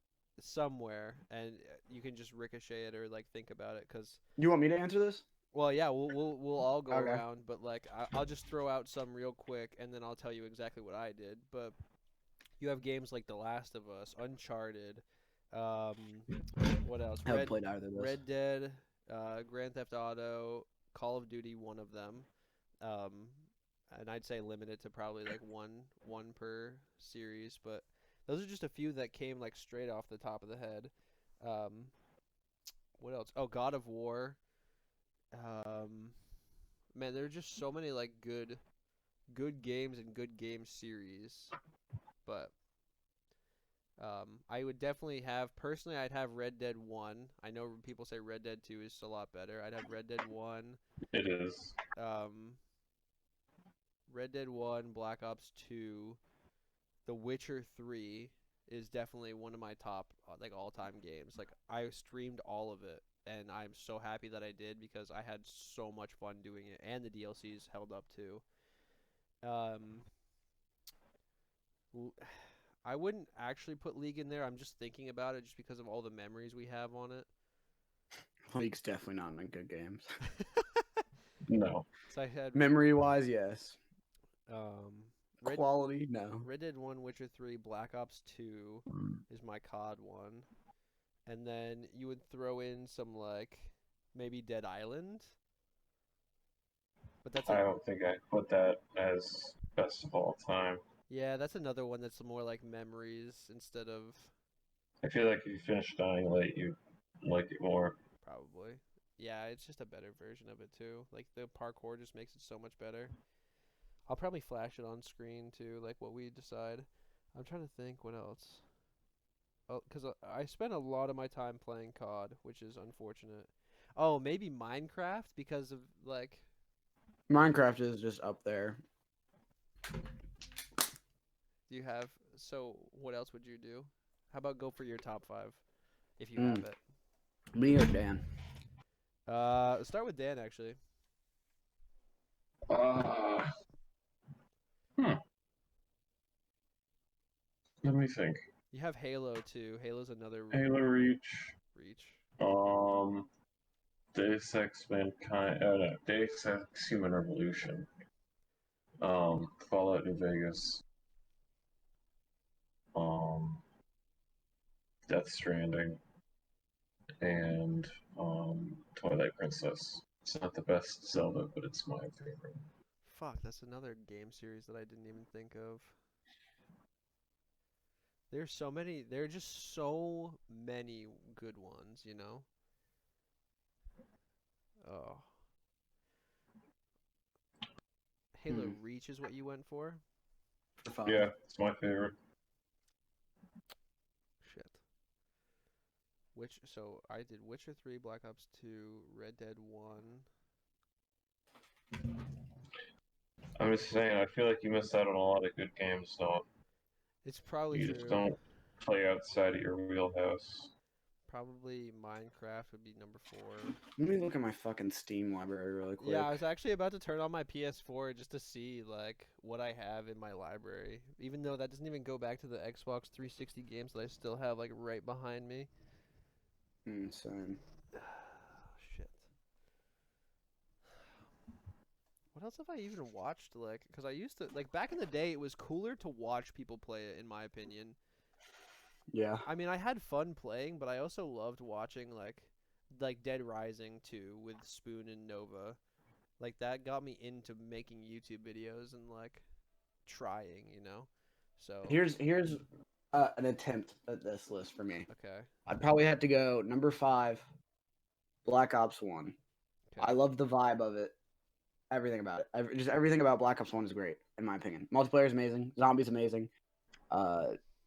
somewhere, and you can just ricochet it or like think about it, because You want me to answer this? well, yeah, we'll all go Okay. around, but like I'll just throw out some real quick, and then I'll tell you exactly what I did. But you have games like The Last of Us, Uncharted, what else? I haven't played either of those. Red Dead, Grand Theft Auto, Call of Duty, one of them. And I'd say limited to probably like one per series, but those are just a few that came like straight off the top of the head. What else? Oh, God of War. Man, there are just so many like good games and good game series, but I would definitely have personally. I'd have Red Dead 1. I know people say Red Dead 2 is a lot better. I'd have Red Dead 1. It is. Red Dead 1, Black Ops 2, The Witcher 3 is definitely one of my top like all-time games. Like I streamed all of it, and I'm so happy that I did because I had so much fun doing it, and the DLCs held up too. I wouldn't actually put League in there. I'm just thinking about it just because of all the memories we have on it. League's definitely not in good games. No. So I had Memory-wise, yes. Red Quality, no. Red Dead 1, Witcher 3, Black Ops 2 is my COD one. And then you would throw in some like maybe Dead Island. But that's I don't think I put that as best of all time. yeah, that's another one that's more like memories instead of I feel like if you finish Dying Light, you'd like it more. probably. Yeah, it's just a better version of it too. Like the parkour just makes it so much better. I'll probably flash it on screen too, like what we decide. I'm trying to think what else. Oh, because I spent a lot of my time playing COD, which is unfortunate. Oh, maybe Minecraft because of like. Minecraft is just up there. Do you have? So what else would you do? How about go for your top 5, if you have it. Me or Dan? Start with Dan actually. Let me think. You have Halo too. Halo's another Halo Reach. reach. Deus Ex Mankind. No, Deus Ex Human Revolution. Fallout New Vegas. Death Stranding. And Twilight Princess. It's not the best Zelda, but it's my favorite. Fuck, that's another game series that I didn't even think of. There's so many. There are just so many good ones, you know. Oh, Halo Reach is what you went for. Yeah, it's my favorite. Shit. So I did Witcher 3, Black Ops 2, Red Dead 1. I'm just saying, I feel like you missed out on a lot of good games, so It's probably you true. just don't play outside of your wheelhouse. Probably Minecraft would be number 4. Let me look at my fucking Steam library really quick. Yeah, I was actually about to turn on my PS4 just to see like what I have in my library. Even though that doesn't even go back to the Xbox 360 games that I still have like right behind me. Insane. Shit. What else have I even watched? Like, because I used to like back in the day, it was cooler to watch people play it, in my opinion. Yeah. I mean, I had fun playing, but I also loved watching like Dead Rising 2 with Spoon and Nova. Like that got me into making YouTube videos and like trying, you know. So Here's an attempt at this list for me. okay. I'd probably have to go number 5, Black Ops 1. Okay. I love the vibe of it. Everything about it. Just everything about Black Ops 1 is great, in my opinion. Multiplayer is amazing. Zombies amazing.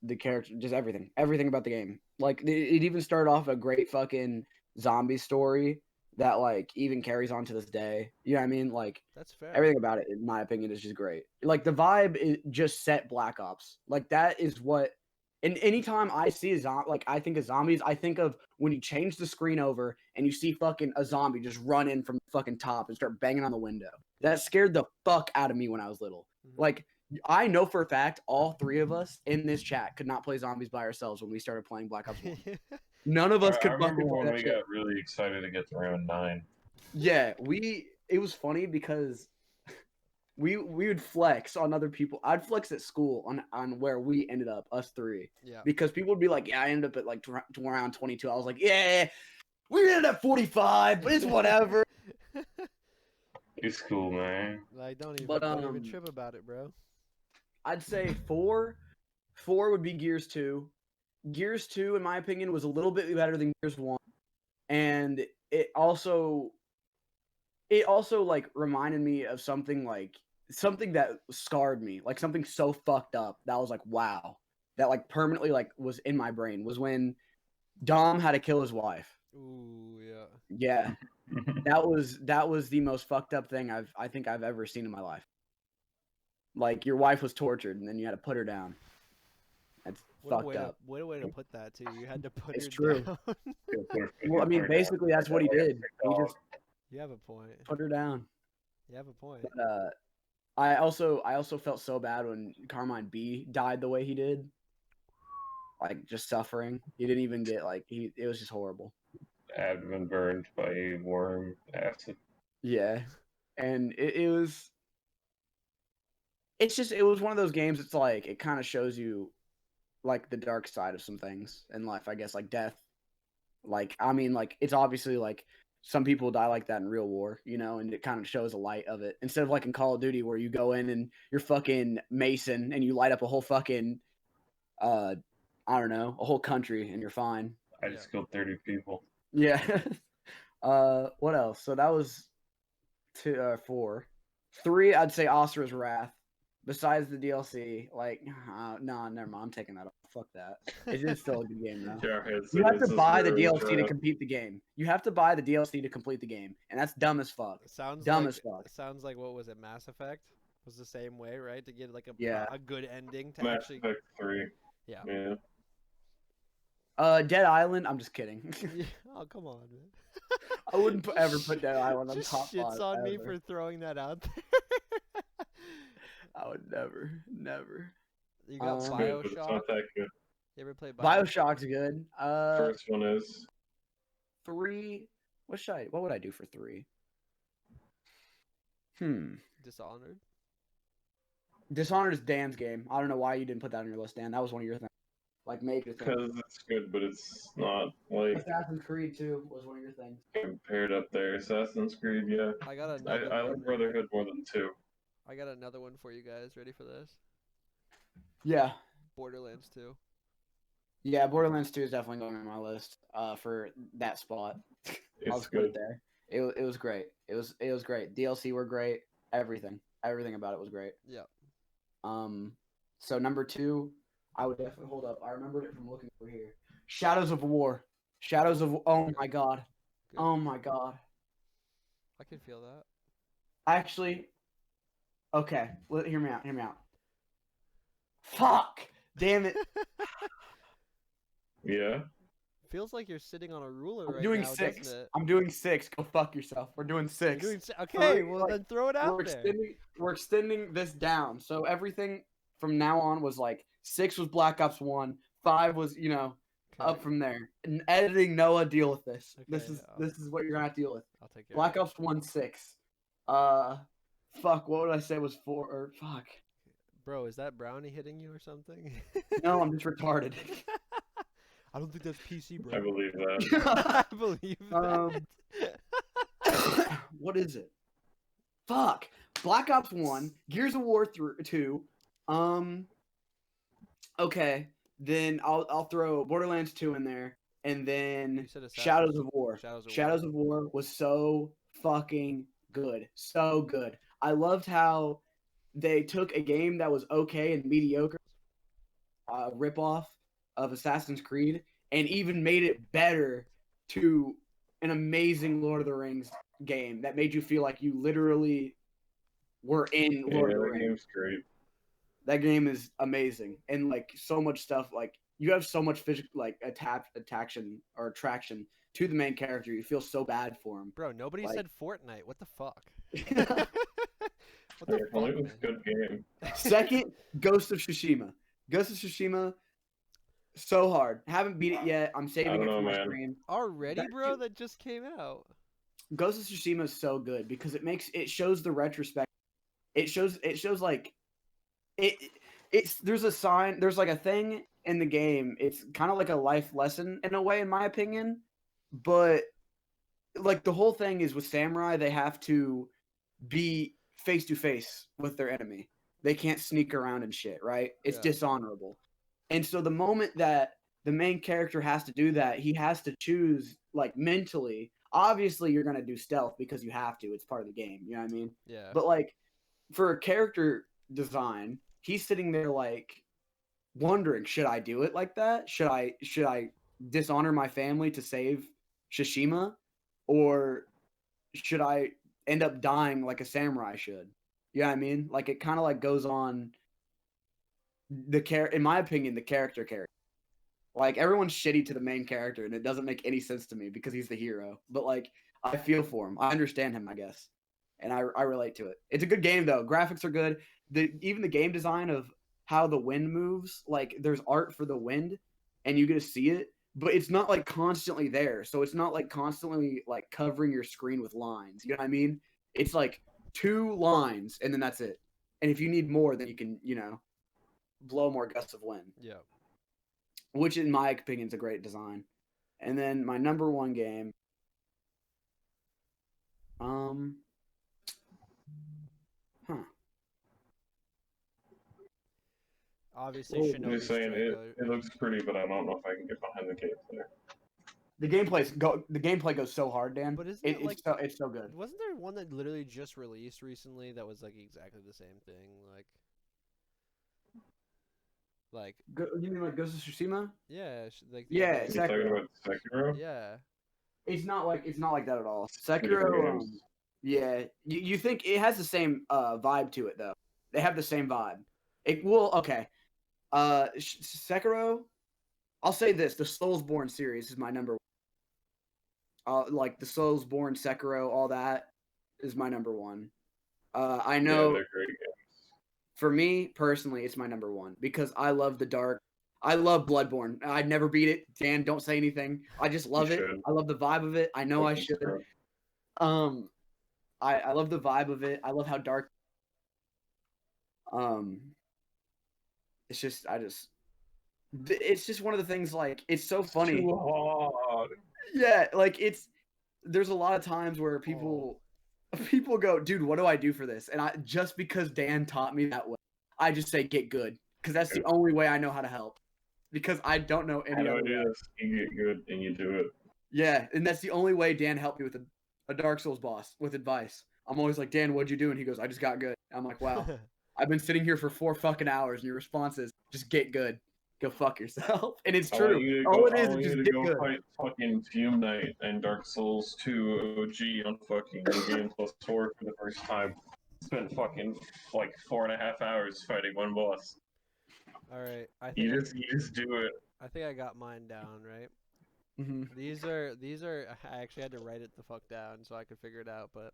The character, just everything. Everything about the game. Like, it even started off a great fucking zombie story that, like, even carries on to this day. You know what I mean? Like, That's fair. everything about it, in my opinion, is just great. Like, the vibe is just set Black Ops. Like, that is what... And anytime I see I think of zombies, I think of when you change the screen over and you see fucking a zombie just run in from the fucking top and start banging on the window. That scared the fuck out of me when I was little. Like, I know for a fact all 3 of us in this chat could not play zombies by ourselves when we started playing Black Ops 1. None of us could I remember fucking play when that we shit. got really excited to get to round 9. Yeah, it was funny because we would flex on other people. I'd flex at school on where we ended up, us 3. Yeah. Because people would be like, yeah, I ended up at like around 22. I was like, yeah, we ended up at 45, but it's whatever. It's cool, man. Like don't even But, trip about it, bro. I'd say 4 would be Gears 2. Gears 2, in my opinion, was a little bit better than Gears 1. And it also like reminded me of something that scarred me, like something so fucked up that was like, wow, that like permanently like was in my brain, was when Dom had to kill his wife. Ooh, yeah. Yeah. That was the most fucked up thing I think I've ever seen in my life. Like, your wife was tortured and then you had to put her down. That's fucked up. What a way to put that too. You had to put It's her true. down. Well, I mean, basically that's what he did. He just You have a point. put her down. You have a point. But, I also felt so bad when Carmine B died the way he did. Like, just suffering. He didn't even get it was just horrible. Abdomen burned by a worm acid. Yeah. And it was one of those games. It's like, it kind of shows you like the dark side of some things in life, I guess, like death. Like, I mean, like, it's obviously like some people die like that in real war, you know, and it kind of shows a light of it. Instead of like in Call of Duty where you go in and you're fucking Mason and you light up a whole fucking, I don't know, a whole country and you're fine. I just killed 30 people. Yeah. What else? So that was 4. 3, I'd say Asura's Wrath. Besides the DLC, like, no, never mind. I'm taking that off. Fuck that. It is still a good game, though. You have to buy the DLC to complete the game. You have to buy the DLC to complete the game, and that's dumb as fuck. Dumb as fuck. Sounds like, what was it? Mass Effect was the same way, right? To get like Yeah. a good ending to Mass actually. Effect 3. Yeah. Dead Island. I'm just kidding. Oh, come on, man. I wouldn't ever put Dead Island on Just top 5. shits on me ever. for throwing that out there. I would never. You got It's good, but it's Bioshock. not that good. You ever play Bioshock's good. First one is 3. What would I do for 3? Dishonored. Dishonored is Dan's game. I don't know why you didn't put that on your list, Dan. That was one of your things. Like, major things. because it's good, but it's not like Assassin's Creed 2 was one of your things. compared up there. Assassin's Creed, yeah. I got another I one. like Brotherhood more than 2. I got another one for you guys. Ready for this? Yeah. Borderlands 2. Yeah, Borderlands 2 is definitely going on my list for that spot. I'll It's just put good. it there. It was great. It was great. DLC were great. Everything about it was great. Yeah. So number 2, I would definitely hold up. I remembered it from looking over here. Shadows of War. Oh my god. Good. Oh my god. I can feel that. Actually, okay. Hear me out. Fuck. Damn it. Yeah. Feels like you're sitting on a ruler I'm right doing now, 6. doesn't it? I'm doing 6. Go fuck yourself. We're doing 6. You're doing okay, Three, well like, then throw it out there. We're extending this down. So everything from now on was like 6 was Black Ops 1, 5 was, Okay. up from there. And editing, Noah, deal with this. Okay, This is what you're gonna have to deal with. I'll take care Black of it. Ops 1 6. Fuck, what would I say was 4 or fuck. Bro, is that brownie hitting you or something? No, I'm just retarded. I don't think that's PC, bro. I believe that. I believe that. What is it? Fuck. Black Ops 1, Gears of War 2. Okay. Then I'll throw Borderlands 2 in there, and then You said Shadows of War. Shadows of War was so fucking good. So good. I loved how they took a game that was okay and mediocre, ripoff of Assassin's Creed, and even made it better to an amazing Lord of the Rings game that made you feel like you literally were in Lord of the that Rings. game's great. That game is amazing, and like so much stuff. Like you have so much physical, like attraction to the main character. You feel so bad for him. Bro, nobody Like- said Fortnite. What the fuck? What Yeah, the well, fuck, it was a good game. Second, Ghost of Tsushima. Ghost of Tsushima, so hard. Haven't beat it yet. I'm saving it know, for my man. stream. Already, That bro? shit- That just came out. Ghost of Tsushima is so good because it shows the retrospect. It shows like it's there's a sign, there's like a thing in the game. It's kind of like a life lesson in a way, in my opinion. But like the whole thing is with samurai, they have to be face to face with their enemy. They can't sneak around and shit, right? It's Yeah. dishonorable. And so the moment that the main character has to do that, he has to choose like mentally. Obviously, you're gonna do stealth because you have to. It's part of the game. You know what I mean? Yeah. But like for a character design, he's sitting there like wondering, should I do it like that? Should I dishonor my family to save Tsushima, or should I end up dying like a samurai should? You know what I mean? Like it kind of like goes on in my opinion, the character. Like everyone's shitty to the main character, and it doesn't make any sense to me because he's the hero. But like I feel for him. I understand him, I guess. And I relate to it. It's a good game though. Graphics are good. Even the game design of how the wind moves, like there's art for the wind and you get to see it, but it's not like constantly there. So it's not like constantly like covering your screen with lines. You know what I mean? It's like 2 lines and then that's it. And if you need more, then you can, blow more gusts of wind. Yeah. Which in my opinion is a great design. And then my number 1 game, Obviously, Oh, I'm Shinobi just saying Striker. it looks pretty, but I don't know if I can get behind the gameplay. the gameplay goes so hard, Dan. But isn't it like it's so good. Wasn't there one that literally just released recently that was like exactly the same thing? Like You mean like Ghost of Tsushima? yeah, Yeah, Are you talking about Sekiro? yeah. It's not like that at all. Two different Sekiro, games. yeah, you think it has the same vibe to it though. They have the same vibe. Okay. Sekiro, I'll say this: the Soulsborne series is my number 1. Like the Soulsborne, Sekiro, all that is my number 1. I know. Yeah, they're great games. For me personally, it's my number 1 because I love the dark. I love Bloodborne. I'd never beat it. Dan, don't say anything. I just love it. should. I love the vibe of it. I know I should. I love the vibe of it. I love how dark. It's just one of the things. Like it's so funny. Too hard. Yeah, like there's a lot of times where people go, dude, what do I do for this? And just because Dan taught me that way, I just say get good because that's the only way I know how to help. because I don't know any other way. You get good and you do it. Yeah, and that's the only way Dan helped me with a Dark Souls boss with advice. I'm always like, Dan, what'd you do? And he goes, I just got good. I'm like, wow. I've been sitting here for 4 fucking hours, and your response is, just get good. Go fuck yourself. And it's true. All it is just get good. Fight fucking Fume Knight and Dark Souls 2 OG on fucking New Game Plus 4 for the first time. Spent fucking like 4.5 hours fighting one boss. Alright, you just do it. I think I got mine down, right? Mm-hmm. These are I actually had to write it the fuck down so I could figure it out, but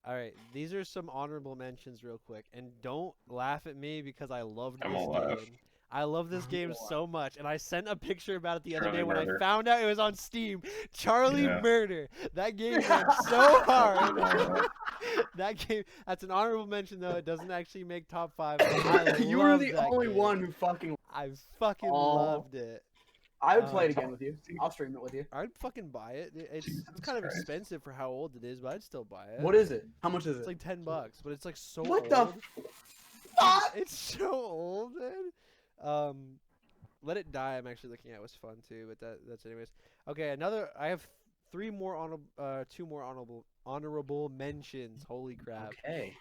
alright, these are some honorable mentions real quick, and don't laugh at me because I loved this game. I love this game so much, and I sent a picture about it the other day when I found out it was on Steam. Charlie Murder. That game went so hard. That game, that's an honorable mention though. It doesn't actually make top 5. You were the only one who fucking. I fucking loved it. I would play it again with you. I'll stream it with you. I'd fucking buy it. It's kind of expensive for how old it is, but I'd still buy it. What is it? How much is it? It's like $10, but it's like so what old. The fuck? It's so old, man. Let It Die. I'm actually looking at was fun too, but that's anyways. Okay, I have 2 more honorable mentions. Holy crap. Okay.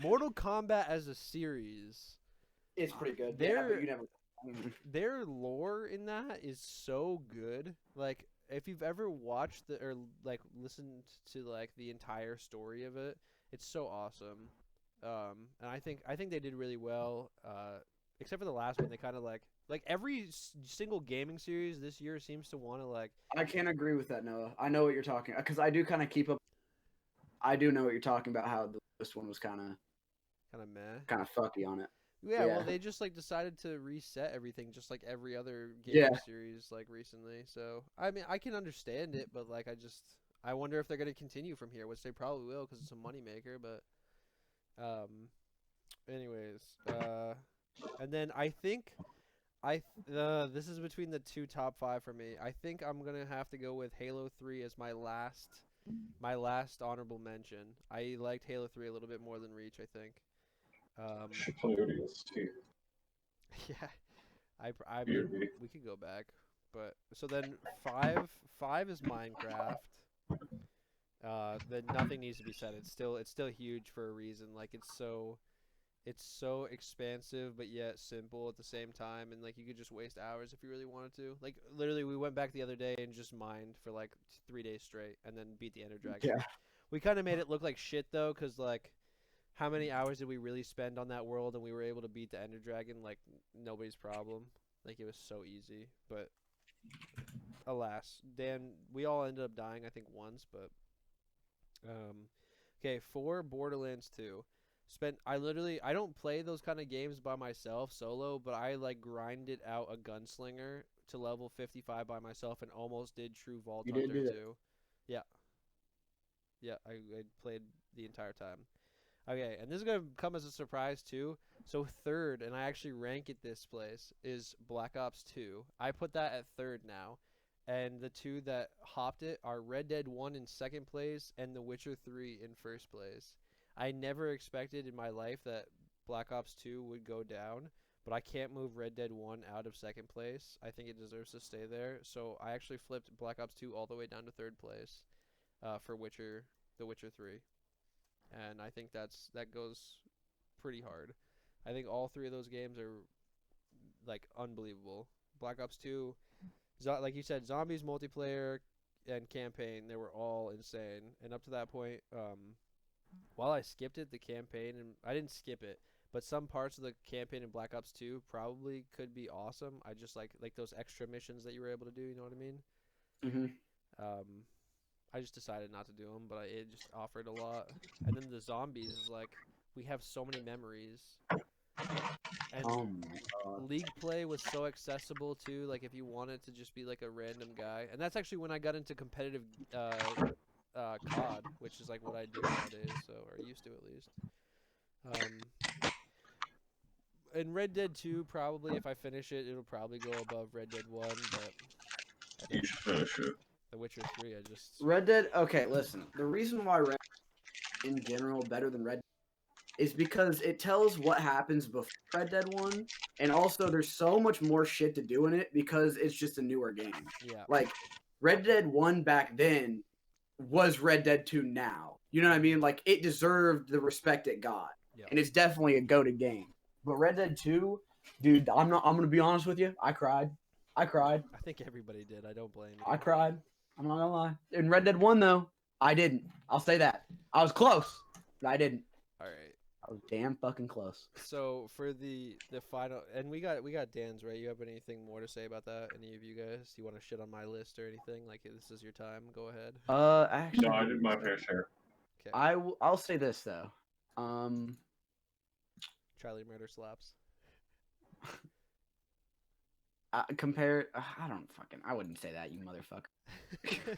Mortal Kombat as a series. It's pretty good. Their lore in that is so good. Like, if you've ever watched or like listened to like the entire story of it, it's so awesome. And I think they did really well. Except for the last one, they kind of like every single gaming series this year seems to want to like. I can't agree with that, Noah. I know what you're talking because I do kind of keep up. I do know what you're talking about. How this one was kind of meh, kind of fucky on it. Yeah, well, they just like decided to reset everything, just like every other gaming series like recently. So I mean, I can understand it, but like I wonder if they're gonna continue from here, which they probably will because it's a moneymaker. But anyways, and then I think this is between the 2 top 5 for me. I think I'm gonna have to go with Halo 3 as my last honorable mention. I liked Halo 3 a little bit more than Reach, I think. Should play ODS too. Yeah, I mean, we could go back, but so then 5 is Minecraft. Then nothing needs to be said. It's still huge for a reason. Like it's so expansive but yet simple at the same time, and like you could just waste hours if you really wanted to. Like literally, we went back the other day and just mined for like 3 days straight, and then beat the Ender Dragon. Yeah. We kind of made it look like shit though, cause like. How many hours did we really spend on that world, and we were able to beat the Ender Dragon like nobody's problem. Like it was so easy, but alas, we all ended up dying I think once, but okay, 4 Borderlands 2. I don't play those kind of games by myself solo, but I like grinded out a gunslinger to level 55 by myself and almost did True Vault Hunter too. Yeah. Yeah, I played the entire time. Okay, and this is going to come as a surprise too. So 3rd, and I actually rank it this place, is Black Ops 2. I put that at 3rd now. And the 2 that hopped it are Red Dead 1 in 2nd place and The Witcher 3 in 1st place. I never expected in my life that Black Ops 2 would go down, but I can't move Red Dead 1 out of 2nd place. I think it deserves to stay there. So I actually flipped Black Ops 2 all the way down to 3rd place for The Witcher 3. And I think that goes pretty hard. I think all 3 of those games are like unbelievable. Black Ops 2, like you said, zombies, multiplayer, and campaign, they were all insane. And up to that point, while I skipped it, the campaign, and I didn't skip it, but some parts of the campaign in Black Ops 2 probably could be awesome. I just like those extra missions that you were able to do. You know what I mean? Mm-hmm. I just decided not to do them, but it just offered a lot. And then the zombies is like, we have so many memories. And League play was so accessible too. Like if you wanted to just be like a random guy, and that's actually when I got into competitive COD, which is like what I do nowadays, so or used to at least. And Red Dead 2 probably, if I finish it, it'll probably go above Red Dead 1, but you should finish it. The Witcher 3, Red Dead. Okay, listen. The reason why Red Dead in general better than Red Dead is because it tells what happens before Red Dead 1, and also there's so much more shit to do in it because it's just a newer game. Yeah. Like, Red Dead 1 back then was Red Dead 2 now. You know what I mean? Like, it deserved the respect it got. Yeah. And it's definitely a goated game. But Red Dead 2, dude, I'm gonna be honest with you. I cried. I think everybody did. I don't blame you. I cried. I'm not gonna lie. In Red Dead 1 though, I didn't. I'll say that. I was close, but I didn't. All right. I was damn fucking close. So for the final, and we got Dan's, right? You have anything more to say about that? Any of you guys? You want to shit on my list or anything? Like, this is your time. Go ahead. Actually, No, I did my fair share. Okay. I'll say this though. Charlie murder slaps. I wouldn't say that, you motherfucker.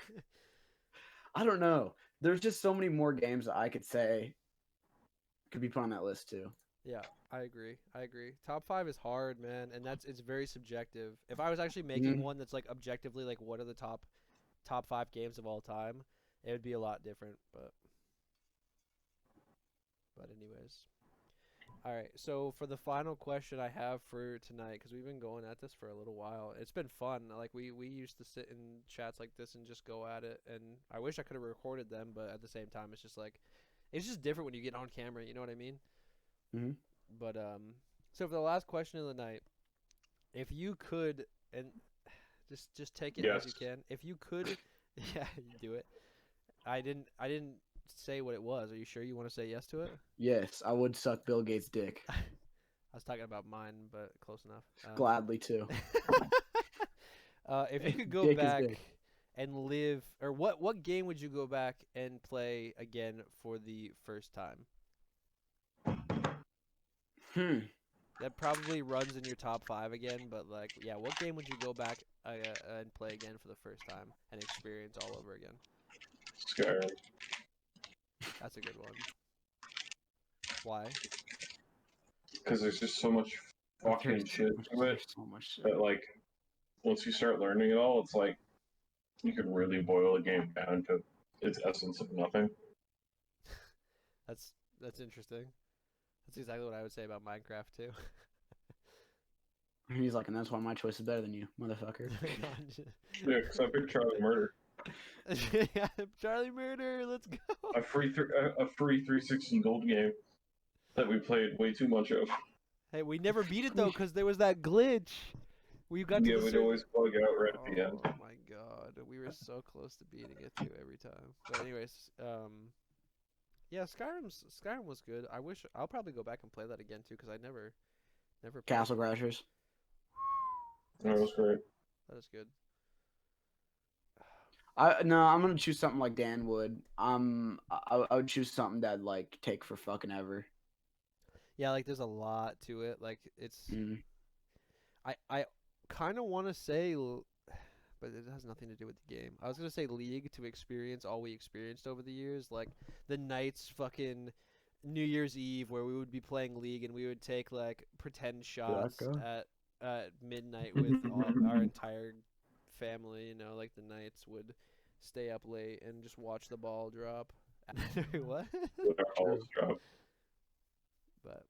I don't know. There's just so many more games that I could say could be put on that list too. Yeah, I agree. Top 5 is hard, man, and it's very subjective. If I was actually making one that's like objectively like what are the top 5 games of all time, it would be a lot different, but anyways. All right, so for the final question I have for tonight, because we've been going at this for a little while, it's been fun. Like we used to sit in chats like this and just go at it, and I wish I could have recorded them, but at the same time, it's just like it's just different when you get on camera. You know what I mean? Mm-hmm. But so for the last question of the night, if you could, and just take it as you can, if you could, yeah, you do it. I didn't say what it was. Are you sure you want to say yes to it? Yes, I would suck Bill Gates' dick. I was talking about mine, but close enough. Gladly too. If you could go back and live, or what game would you go back and play again for the first time? That probably runs in your top 5 again, but like, yeah, what game would you go back and play again for the first time and experience all over again? Skyrim. That's a good one. Why? Because there's just so much fucking shit to it. So much shit. That, like, once you start learning it all, it's like you can really boil a game down to its essence of nothing. That's interesting. That's exactly what I would say about Minecraft too. He's like, and that's why my choice is better than you, motherfucker. Yeah, because I picked Charlie Murder. Yeah, Charlie Murder, let's go. A free 360 gold game that we played way too much of. Hey, we never beat it though because there was that glitch. We'd always bug out right at the end. Oh my god, we were so close to beating it too every time. But anyways, yeah, Skyrim was good. I'll probably go back and play that again too because I never played Castle Crashers. That was great. That is good. I'm gonna choose something like Dan would. I would choose something that like take for fucking ever. Yeah, like there's a lot to it. Like it's, I kind of want to say, but it has nothing to do with the game. I was gonna say League to experience all we experienced over the years, like the nights fucking New Year's Eve where we would be playing League and we would take like pretend shots at midnight with our entire family. You know, like the nights would stay up late and just watch the ball drop. What? But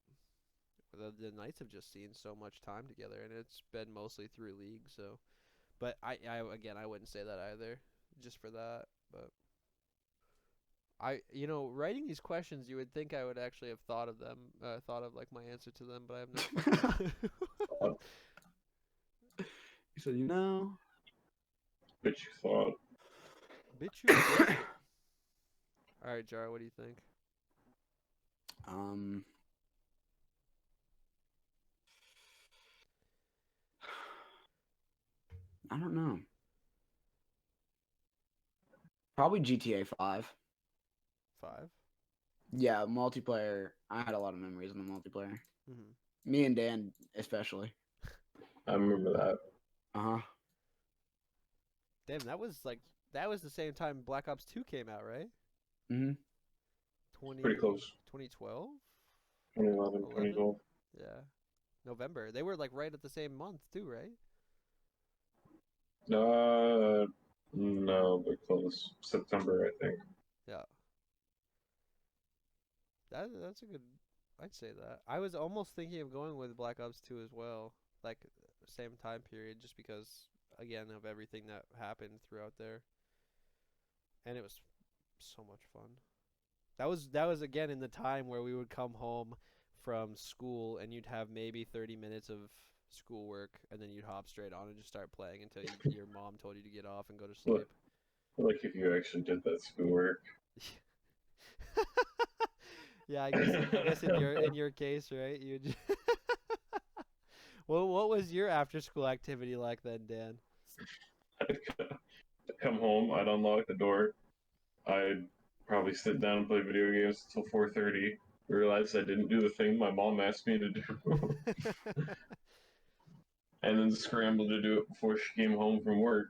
the nights have just seen so much time together, and it's been mostly through League. So, but I wouldn't say that either, just for that. But writing these questions, you would think I would actually have thought of them, thought of like my answer to them, but I have no. You said, you know. Bitch, you thought. Bitch, you thought. All right, Jar, what do you think? I don't know. Probably GTA 5. 5? Yeah, multiplayer. I had a lot of memories in the multiplayer. Mm-hmm. Me and Dan, especially. I remember that. Uh-huh. Damn, that was the same time Black Ops 2 came out, right? Mm-hmm. Pretty close. 2012? 2011, 2012. Yeah. November. They were like right at the same month too, right? No, but close. September, I think. Yeah. That's a good. I'd say that. I was almost thinking of going with Black Ops 2 as well, like same time period, just because again of everything that happened throughout there, and it was so much fun. That was again in the time where we would come home from school and you'd have maybe 30 minutes of schoolwork and then you'd hop straight on and just start playing until your mom told you to get off and go to sleep. Like if you actually did that schoolwork. Yeah, I guess in your case, right? You. Well, what was your after school activity like then, Dan? I'd come home, I'd unlock the door, I'd probably sit down and play video games until 4:30. Realize I didn't do the thing my mom asked me to do, and then scramble to do it before she came home from work.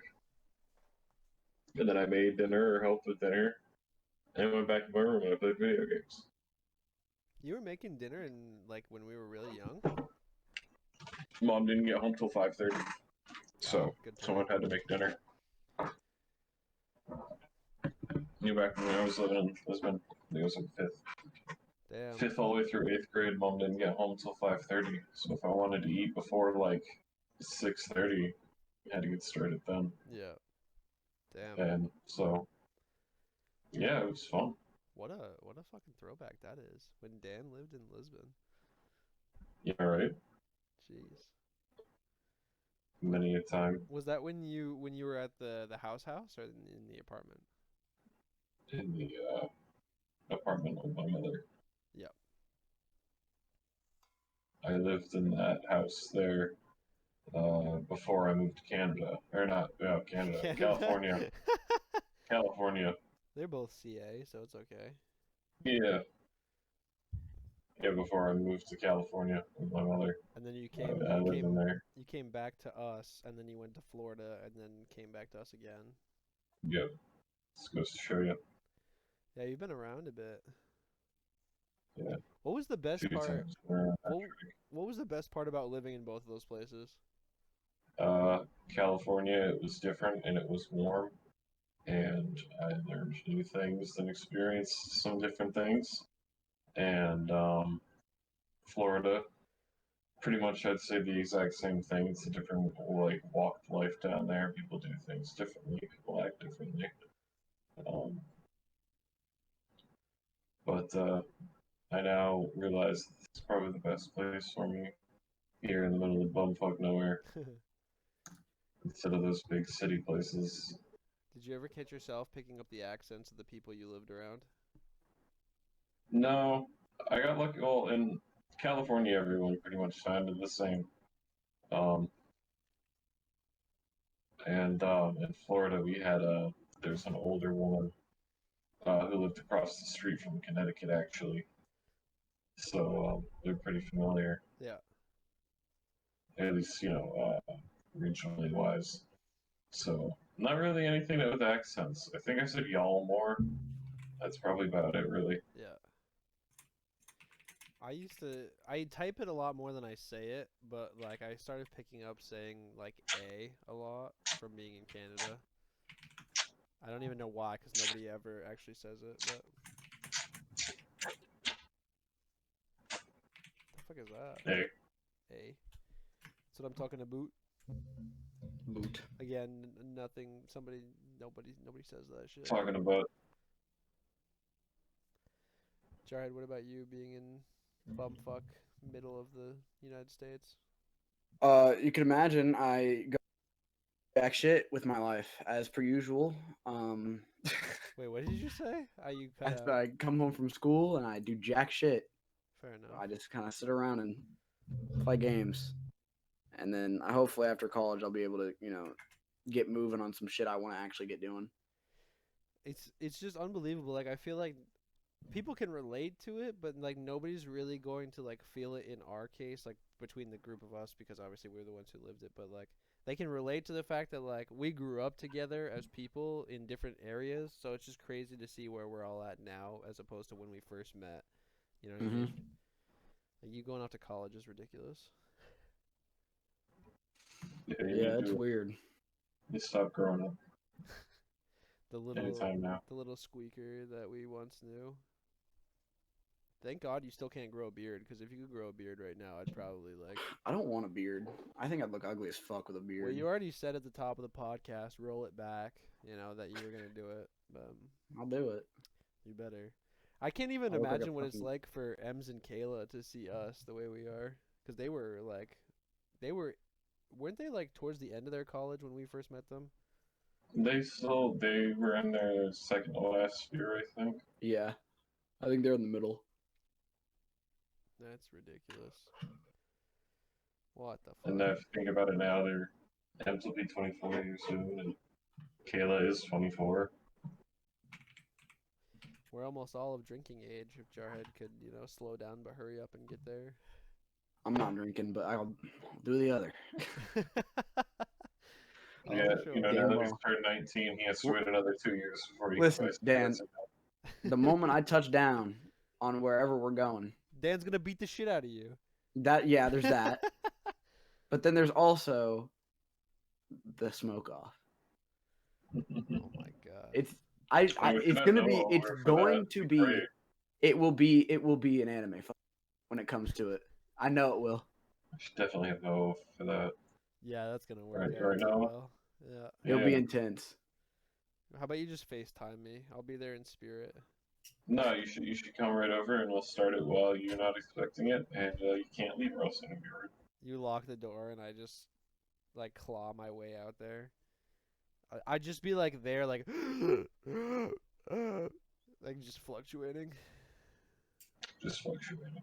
And then I made dinner or helped with dinner, and went back to my room and I played video games. You were making dinner like when we were really young? Mom didn't get home till 5:30, so Good for someone her. had to make dinner. Back when I was living in Lisbon, I think it was in Damn. fifth all the way through 8th grade. Mom didn't get home till 5:30, so if I wanted to eat before like 6:30, I had to get started then. Yeah. Damn. And so, yeah, it was fun. What a fucking throwback that is. When Dan lived in Lisbon. Yeah, right. Jeez. Many a time Was that when you were at the house or in the apartment? in the apartment with my mother. Yep. I lived in that house there before I moved to Canada. Or not, Canada. California. California. They're both CA, so it's okay. Yeah. Yeah, before I moved to California with my mother. And then I lived in there. you came back to us, and then you went to Florida, and then came back to us again. Yep. This goes to show you. Yeah, you've been around a bit. Yeah. What was the best 2 part? times around that What was the best part about living in both of those places? California, it was different and it was warm, and I learned new things and experienced some different things. And Florida, pretty much I'd say the exact same thing. It's a different like walked life down there. People do things differently. People act differently. But I now realize it's probably the best place for me here in the middle of bumfuck nowhere instead of those big city places. Did you ever catch yourself picking up the accents of the people you lived around? No, I got lucky. Well, in California, everyone pretty much sounded the same. And in Florida, there's an older woman who lived across the street from Connecticut, actually. So they're pretty familiar. Yeah. At least, regionally wise. So, not really anything with accents. I think I said y'all more. That's probably about it, really. Yeah. I type it a lot more than I say it, but like I started picking up saying like a lot from being in Canada. I don't even know why, because nobody ever actually says it, but. What the fuck is that? Hey. A. That's what I'm talking about. Boot. Again, nothing. Nobody says that shit. Talking about. Jared, what about you being in bumfuck middle of the United States? You can imagine I go back shit with my life as per usual. Wait, what did you say? You After I come home from school and I do jack shit. Fair enough. I just kind of sit around and play games. And then hopefully after college I'll be able to, get moving on some shit I want to actually get doing. It's just unbelievable. Like I feel like people can relate to it, but like nobody's really going to like feel it in our case, like between the group of us, because obviously we're the ones who lived it, but like they can relate to the fact that like we grew up together as people in different areas, so it's just crazy to see where we're all at now as opposed to when we first met. You know what I mean? Like you going off to college is ridiculous. Yeah, it's weird. You stop growing up. The little Anytime now. The little squeaker that we once knew. Thank God you still can't grow a beard, because if you could grow a beard right now, I'd probably like. I don't want a beard. I think I'd look ugly as fuck with a beard. Well, you already said at the top of the podcast, roll it back. You know that you were gonna do it. I'll do it. You better. I can't even I look like a imagine what it's fucking- like for Ems and Kayla to see us the way we are, because they were, weren't they like towards the end of their college when we first met them? They were in their second to last year, I think. Yeah, I think they're in the middle. That's ridiculous. What the fuck? And if you think about it now, Ems will be 24 years soon, and Kayla is 24. We're almost all of drinking age. If Jarhead could, slow down but hurry up and get there. I'm not drinking, but I'll do the other. Oh, Yeah, sure. now Damn that well. he's turned 19, he has to wait another 2 years before he Listen, can Dan, the moment I touch down on wherever we're going, Dan's gonna beat the shit out of you. there's that. But then there's also the smoke off. Oh my god. It's we it's should have gonna Noah be over it's for that. going to It'd be great. it will be an anime when it comes to it. I know it will. I should definitely have Noah for that. Yeah, that's gonna work Right out now. well. Yeah. It'll be Yeah. intense. How about you just FaceTime me? I'll be there in spirit. No, you should come right over, and we'll start it while you're not expecting it, and you can't leave, or else it's gonna be rude. You lock the door and I just like claw my way out there. I'd just be like there, like just fluctuating. Just fluctuating.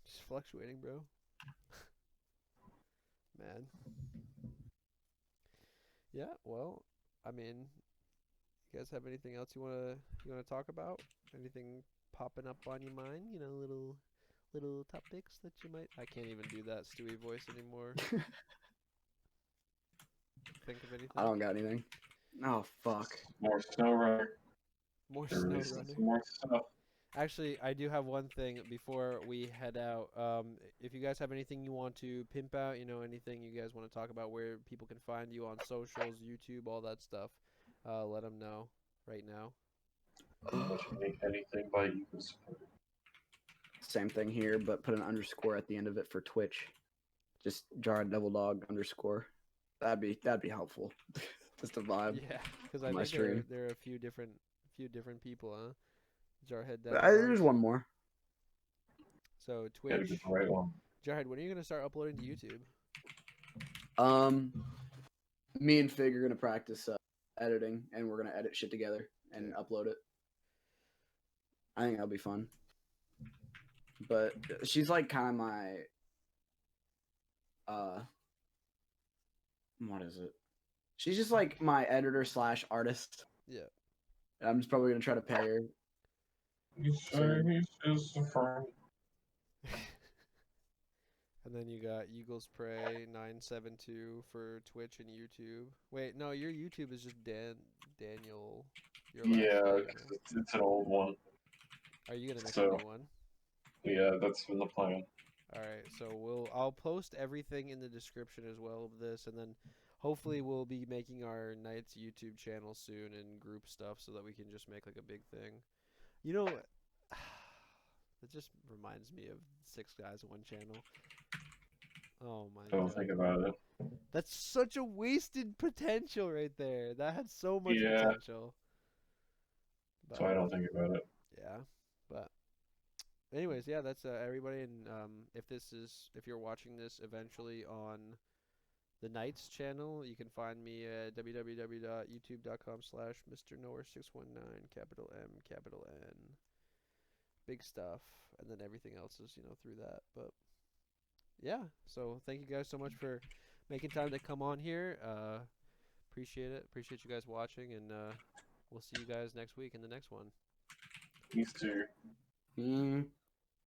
Just fluctuating, bro. Man. Yeah, well, I mean, you guys have anything else you wanna talk about? Anything popping up on your mind? Little topics that you might. I can't even do that Stewie voice anymore. Think of anything? I don't got anything. Oh fuck. More snow runner. More They're snow releasing runner. some more stuff. Actually, I do have one thing before we head out. If you guys have anything you want to pimp out, anything you guys want to talk about, where people can find you on socials, YouTube, all that stuff, let them know right now. Anything by you can support. Same thing here, but put an underscore at the end of it for Twitch. Just jar a double dog underscore. That'd be helpful. Just a vibe. Yeah, because I my think stream. there are a few different people, huh? Jarhead. There's one more. So Gotta Twitch. get the right one. Jarhead, when are you gonna start uploading to YouTube? Me and Fig are gonna practice editing, and we're gonna edit shit together and upload it. I think that'll be fun. But she's like kind of my what is it? She's just like my editor / artist. Yeah. And I'm just probably gonna try to pay her. He's just a friend. And then you got Eagles Prey 972 for Twitch and YouTube. Wait, no, your YouTube is just Daniel. Your last Yeah, name. 'cause it's an old one. Are you gonna make a So- new one? Yeah, that's been the plan. All right, so I'll post everything in the description as well of this, and then hopefully we'll be making our Knights YouTube channel soon and group stuff so that we can just make like a big thing. It just reminds me of 6 Guys 1 Channel. Oh my Don't god. think about it. That's such a wasted potential right there. That had so much Yeah. potential. But, So I don't think about it. yeah, but anyways, yeah, that's everybody. And if you're watching this eventually on the Knights channel, you can find me at www.youtube.com/MrNower619, capital M, capital N. Big stuff, and then everything else is through that. But yeah, so thank you guys so much for making time to come on here. Appreciate it. Appreciate you guys watching, and we'll see you guys next week in the next one. These two.